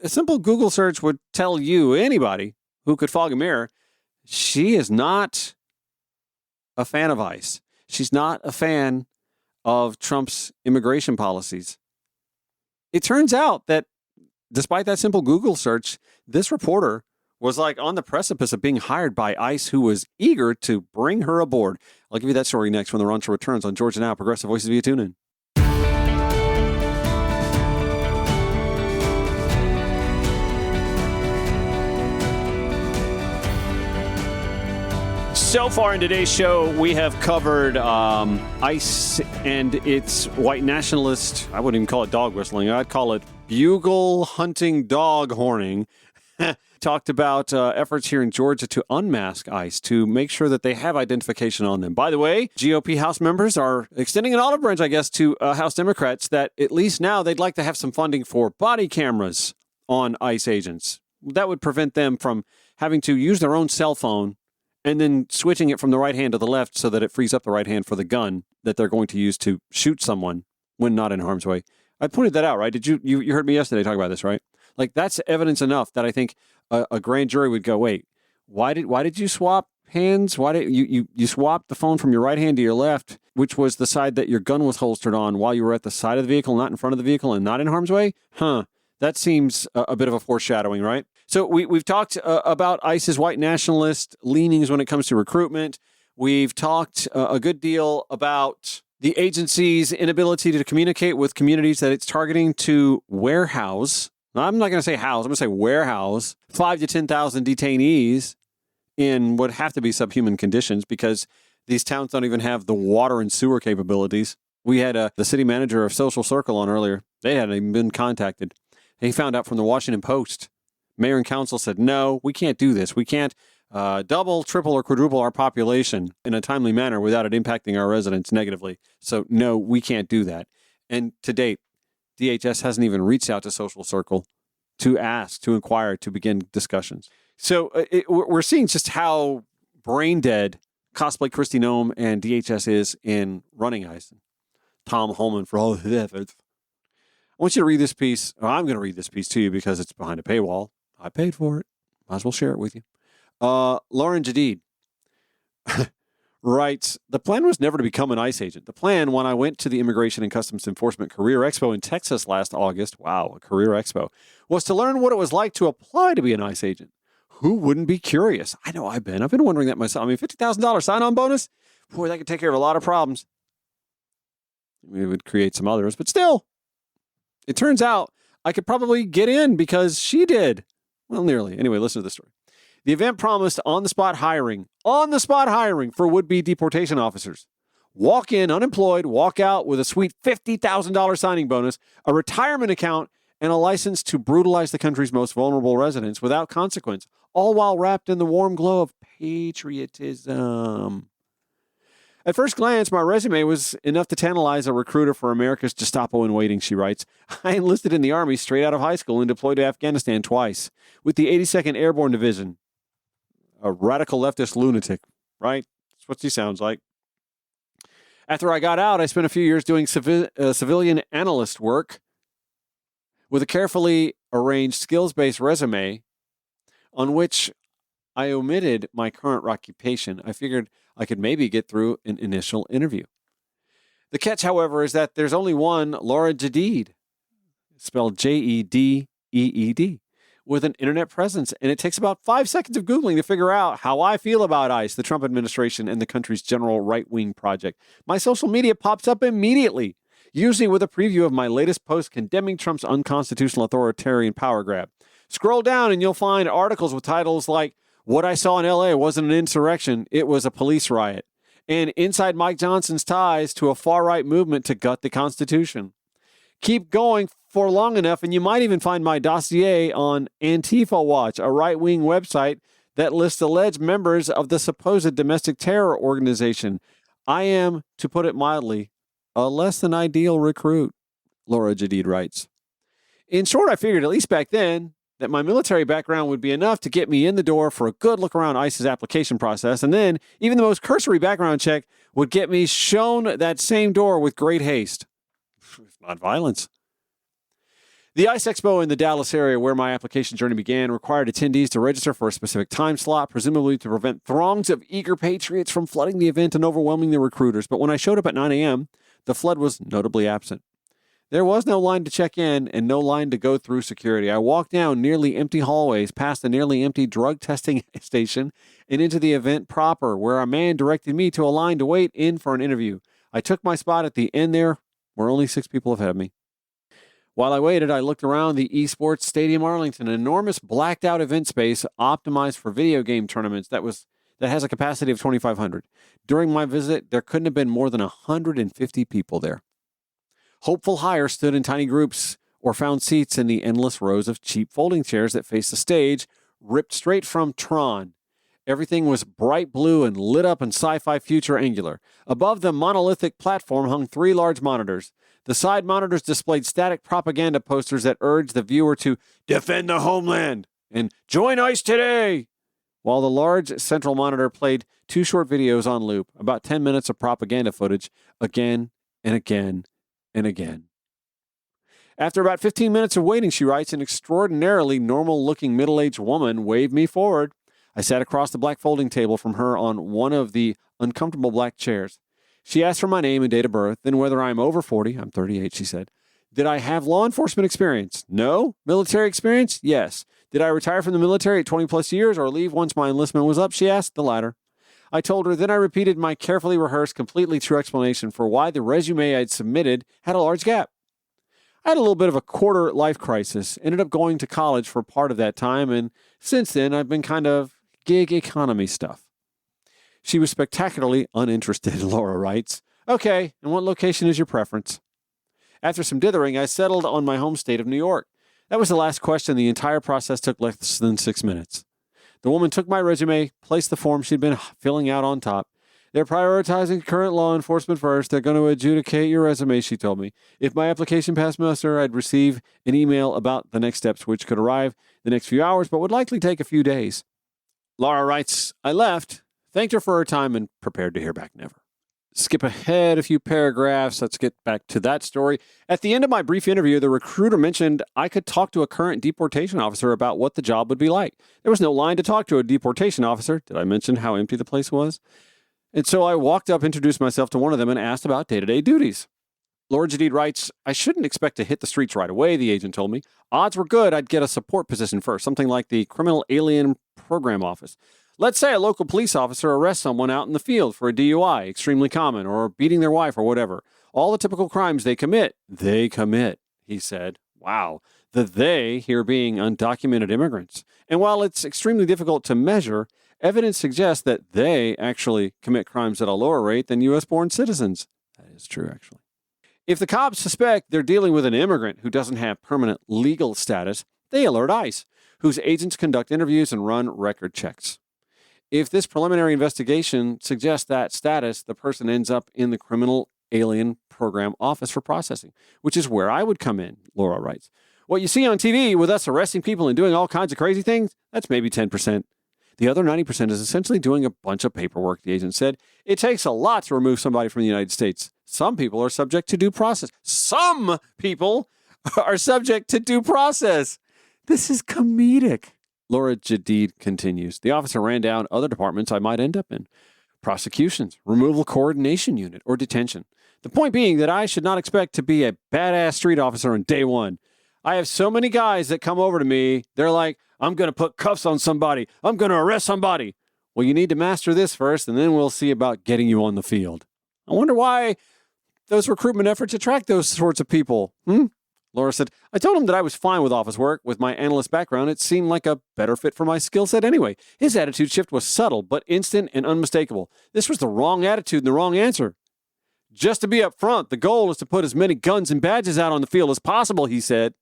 a simple Google search would tell you, anybody who could fog a mirror, she is not a fan of ICE. She's not a fan of Trump's immigration policies. It turns out that despite that simple Google search, this reporter was on the precipice of being hired by ICE, who was eager to bring her aboard. I'll give you that story next when the Ron Show returns on Georgia Now, Progressive Voices via TuneIn. So far in today's show, we have covered ICE and its white nationalist, I wouldn't even call it dog whistling, I'd call it bugle hunting dog horning. Talked about efforts here in Georgia to unmask ICE, to make sure that they have identification on them. By the way, GOP House members are extending an olive branch, I guess, to House Democrats that at least now they'd like to have some funding for body cameras on ICE agents. That would prevent them from having to use their own cell phone and then switching it from the right hand to the left so that it frees up the right hand for the gun that they're going to use to shoot someone when not in harm's way. I pointed that out, right? Did you heard me yesterday talk about this, right? That's evidence enough that I think a grand jury would go, wait, why did you swap hands? Why did you swap the phone from your right hand to your left, which was the side that your gun was holstered on while you were at the side of the vehicle, not in front of the vehicle and not in harm's way? That seems a bit of a foreshadowing, right? So we've talked about ICE's white nationalist leanings when it comes to recruitment. We've talked a good deal about the agency's inability to communicate with communities that it's targeting to warehouse. I'm not going to say house. I'm going to say warehouse 5,000 to 10,000 detainees in what have to be subhuman conditions because these towns don't even have the water and sewer capabilities. We had the city manager of Social Circle on earlier. They hadn't even been contacted. He found out from the Washington Post. Mayor and council said, no, we can't do this. We can't double, triple, or quadruple our population in a timely manner without it impacting our residents negatively. So, no, we can't do that. And to date, DHS hasn't even reached out to Social Circle to ask, to inquire, to begin discussions. So we're seeing just how brain dead Cosplay Kristi Noem and DHS is in running ICE. Tom Holman for all his efforts. I want you to read this piece. I'm going to read this piece to you because it's behind a paywall. I paid for it. Might as well share it with you. Lauren Jadid writes, the plan was never to become an ICE agent. The plan, when I went to the Immigration and Customs Enforcement Career Expo in Texas last August, wow, a career expo, was to learn what it was like to apply to be an ICE agent. Who wouldn't be curious? I know I've been wondering that myself. I mean, $50,000 sign-on bonus? Boy, that could take care of a lot of problems. It would create some others, but still, it turns out I could probably get in because she did. Well, nearly. Anyway, listen to this story. The event promised on-the-spot hiring for would-be deportation officers. Walk in unemployed, walk out with a sweet $50,000 signing bonus, a retirement account, and a license to brutalize the country's most vulnerable residents without consequence, all while wrapped in the warm glow of patriotism. At first glance, my resume was enough to tantalize a recruiter for America's Gestapo in waiting, she writes. I enlisted in the Army straight out of high school and deployed to Afghanistan twice with the 82nd Airborne Division. A radical leftist lunatic, right? That's what she sounds like. After I got out, I spent a few years doing civilian analyst work with a carefully arranged skills-based resume on which I omitted my current occupation. I figured I could maybe get through an initial interview. The catch, however, is that there's only one Laura Jadid, spelled Jedeed, with an internet presence, and it takes about 5 seconds of Googling to figure out how I feel about ICE, the Trump administration, and the country's general right-wing project. My social media pops up immediately, usually with a preview of my latest post condemning Trump's unconstitutional authoritarian power grab. Scroll down and you'll find articles with titles like, "What I Saw in LA Wasn't an Insurrection, It Was a Police Riot," and "Inside Mike Johnson's Ties to a Far-Right Movement to Gut the Constitution." Keep going for long enough, and you might even find my dossier on Antifa Watch, a right-wing website that lists alleged members of the supposed domestic terror organization. I am, to put it mildly, a less than ideal recruit, Laura Jadid writes. In short, I figured, at least back then, that my military background would be enough to get me in the door for a good look around ICE's application process, and then even the most cursory background check would get me shown that same door with great haste, if not violence. The ICE Expo in the Dallas area where my application journey began required attendees to register for a specific time slot, presumably to prevent throngs of eager patriots from flooding the event and overwhelming the recruiters. But when I showed up at 9 a.m., the flood was notably absent. There was no line to check in and no line to go through security. I walked down nearly empty hallways, past the nearly empty drug testing station, and into the event proper, where a man directed me to a line to wait in for an interview. I took my spot at the end there, where only 6 people ahead of me. While I waited, I looked around the Esports Stadium Arlington, an enormous blacked-out event space optimized for video game tournaments that has a capacity of 2,500. During my visit, there couldn't have been more than 150 people there. Hopeful hires stood in tiny groups or found seats in the endless rows of cheap folding chairs that faced the stage, ripped straight from Tron. Everything was bright blue and lit up in sci-fi future angular. Above the monolithic platform hung 3 large monitors. The side monitors displayed static propaganda posters that urged the viewer to defend the homeland and join ICE today, while the large central monitor played 2 short videos on loop, about 10 minutes of propaganda footage, again and again and again. After about 15 minutes of waiting, she writes, an extraordinarily normal-looking middle-aged woman waved me forward. I sat across the black folding table from her on one of the uncomfortable black chairs. She asked for my name and date of birth, then whether I'm over 40. I'm 38, she said. Did I have law enforcement experience? No. Military experience? Yes. Did I retire from the military at 20-plus years or leave once my enlistment was up? She asked. The latter. I told her, then I repeated my carefully rehearsed, completely true explanation for why the resume I'd submitted had a large gap. I had a little bit of a quarter life crisis, ended up going to college for part of that time, and since then I've been kind of gig economy stuff. She was spectacularly uninterested, Laura writes. Okay, and what location is your preference? After some dithering, I settled on my home state of New York. That was the last question. The entire process took less than 6 minutes. The woman took my resume, placed the form she'd been filling out on top. They're prioritizing current law enforcement first. They're going to adjudicate your resume, she told me. If my application passed muster, I'd receive an email about the next steps, which could arrive the next few hours, but would likely take a few days. Laura writes, I left, thanked her for her time, and prepared to hear back never. Skip ahead a few paragraphs. Let's get back to that story. At the end of my brief interview, the recruiter mentioned I could talk to a current deportation officer about what the job would be like. There was no line to talk to a deportation officer. Did I mention how empty the place was? And so I walked up, introduced myself to one of them, and asked about day-to-day duties. Laura Jadid writes, I shouldn't expect to hit the streets right away, the agent told me. Odds were good I'd get a support position first, something like the Criminal Alien Program Office. Let's say a local police officer arrests someone out in the field for a DUI, extremely common, or beating their wife or whatever. All the typical crimes they commit, he said. Wow. The they here being undocumented immigrants. And while it's extremely difficult to measure, evidence suggests that they actually commit crimes at a lower rate than U.S.-born citizens. That is true, actually. If the cops suspect they're dealing with an immigrant who doesn't have permanent legal status, they alert ICE, whose agents conduct interviews and run record checks. If this preliminary investigation suggests that status, the person ends up in the Criminal Alien Program Office for processing, which is where I would come in, Laura writes. What you see on TV with us arresting people and doing all kinds of crazy things, that's maybe 10%. The other 90% is essentially doing a bunch of paperwork, the agent said. It takes a lot to remove somebody from the United States. Some people are subject to due process. Some people are subject to due process. This is comedic. Laura Jadid continues. The officer ran down other departments I might end up in. Prosecutions, removal coordination unit, or detention. The point being that I should not expect to be a badass street officer on day one. I have so many guys that come over to me. They're like, I'm going to put cuffs on somebody. I'm going to arrest somebody. Well, you need to master this first, and then we'll see about getting you on the field. I wonder why those recruitment efforts attract those sorts of people. Laura said, I told him that I was fine with office work. With my analyst background, it seemed like a better fit for my skill set anyway. His attitude shift was subtle, but instant and unmistakable. This was the wrong attitude and the wrong answer. Just to be up front, the goal is to put as many guns and badges out on the field as possible, he said.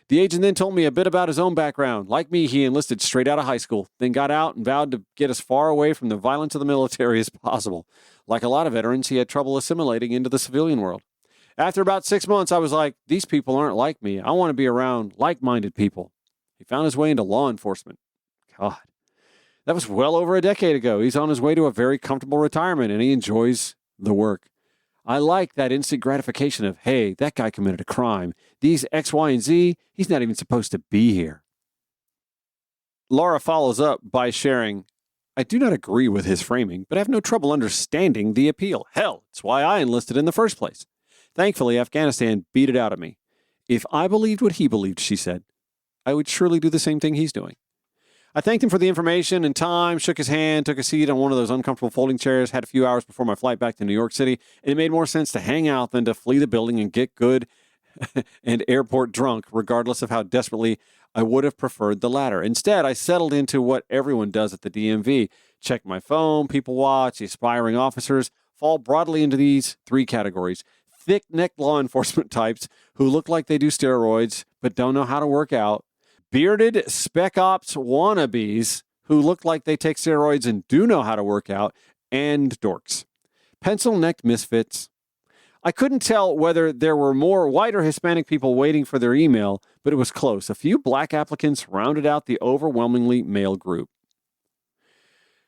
The agent then told me a bit about his own background. Like me, he enlisted straight out of high school, then got out and vowed to get as far away from the violence of the military as possible. Like a lot of veterans, he had trouble assimilating into the civilian world. After about 6 months, I was like, these people aren't like me. I want to be around like-minded people. He found his way into law enforcement. God, that was well over a decade ago. He's on his way to a very comfortable retirement, and he enjoys the work. I like that instant gratification of, hey, that guy committed a crime. These X, Y, and Z, he's not even supposed to be here. Laura follows up by sharing, I do not agree with his framing, but I have no trouble understanding the appeal. Hell, it's why I enlisted in the first place. Thankfully, Afghanistan beat it out of me. If I believed what he believed, she said, I would surely do the same thing he's doing. I thanked him for the information and time, shook his hand, took a seat on one of those uncomfortable folding chairs, had a few hours before my flight back to New York City, and it made more sense to hang out than to flee the building and get good and airport drunk, regardless of how desperately I would have preferred the latter. Instead, I settled into what everyone does at the DMV. Check my phone, people watch, aspiring officers fall broadly into these three categories. Thick-necked law enforcement types who look like they do steroids but don't know how to work out. Bearded spec ops wannabes who look like they take steroids and do know how to work out. And dorks. Pencil-necked misfits. I couldn't tell whether there were more white or Hispanic people waiting for their email, but it was close. A few black applicants rounded out the overwhelmingly male group.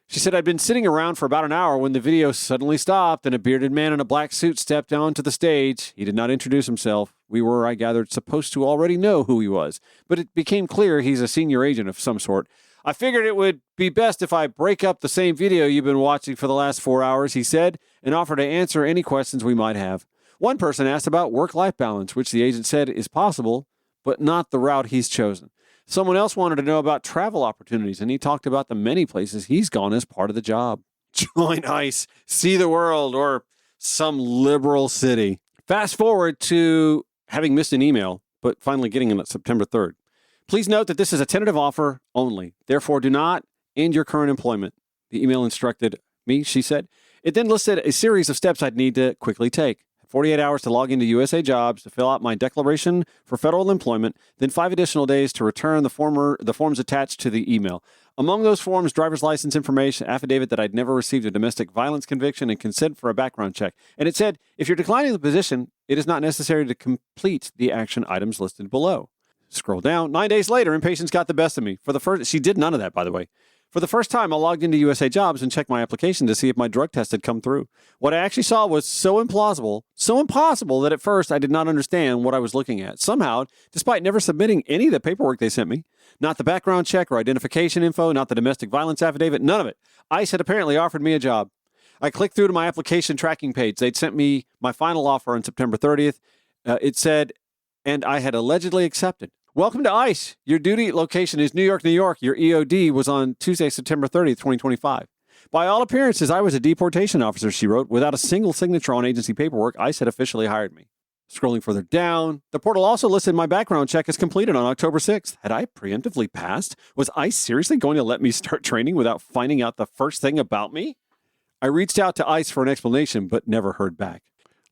She said, I'd been sitting around for about an hour when the video suddenly stopped and a bearded man in a black suit stepped onto the stage. He did not introduce himself. We were, I gathered, supposed to already know who he was, but it became clear he's a senior agent of some sort. I figured it would be best if I break up the same video you've been watching for the last 4 hours, he said, and offered to answer any questions we might have. One person asked about work-life balance, which the agent said is possible, but not the route he's chosen. Someone else wanted to know about travel opportunities, and he talked about the many places he's gone as part of the job. Join ICE, see the world, or some liberal city. Fast forward to having missed an email, but finally getting it on September 3rd. Please note that this is a tentative offer only. Therefore, do not end your current employment. The email instructed me, she said. It then listed a series of steps I'd need to quickly take. 48 hours to log into USA Jobs to fill out my declaration for federal employment, then 5 additional days to return the forms attached to the email. Among those forms, driver's license information, affidavit that I'd never received a domestic violence conviction, and consent for a background check. And it said, if you're declining the position, it is not necessary to complete the action items listed below. Scroll down. 9 days later, impatience got the best of me. She did none of that, by the way. For the first time, I logged into USA Jobs and checked my application to see if my drug test had come through. What I actually saw was so impossible that at first I did not understand what I was looking at. Somehow, despite never submitting any of the paperwork they sent me, not the background check or identification info, not the domestic violence affidavit, none of it, ICE had apparently offered me a job. I clicked through to my application tracking page. They'd sent me my final offer on September 30th. It said, and I had allegedly accepted. Welcome to ICE. Your duty location is New York, New York. Your EOD was on Tuesday, September 30th, 2025. By all appearances, I was a deportation officer, she wrote. Without a single signature on agency paperwork, ICE had officially hired me. Scrolling further down, the portal also listed my background check as completed on October 6th. Had I preemptively passed? Was ICE seriously going to let me start training without finding out the first thing about me? I reached out to ICE for an explanation, but never heard back.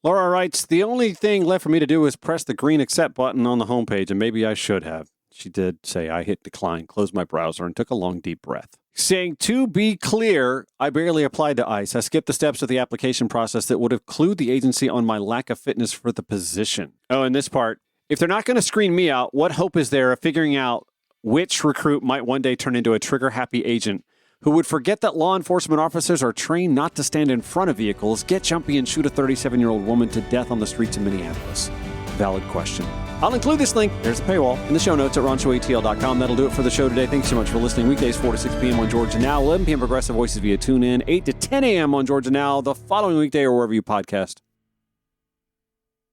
Laura writes, the only thing left for me to do is press the green accept button on the homepage, and maybe I should have. She did say I hit decline, closed my browser, and took a long, deep breath. Saying, to be clear, I barely applied to ICE. I skipped the steps of the application process that would have clued the agency on my lack of fitness for the position. Oh, and this part, if they're not going to screen me out, what hope is there of figuring out which recruit might one day turn into a trigger-happy agent who would forget that law enforcement officers are trained not to stand in front of vehicles, get jumpy, and shoot a 37-year-old woman to death on the streets of Minneapolis? Valid question. I'll include this link, there's the paywall, in the show notes at ronshowatl.com. That'll do it for the show today. Thanks so much for listening. Weekdays 4 to 6 p.m. on Georgia Now, 11 p.m. Progressive Voices via TuneIn, 8 to 10 a.m. on Georgia Now, the following weekday or wherever you podcast.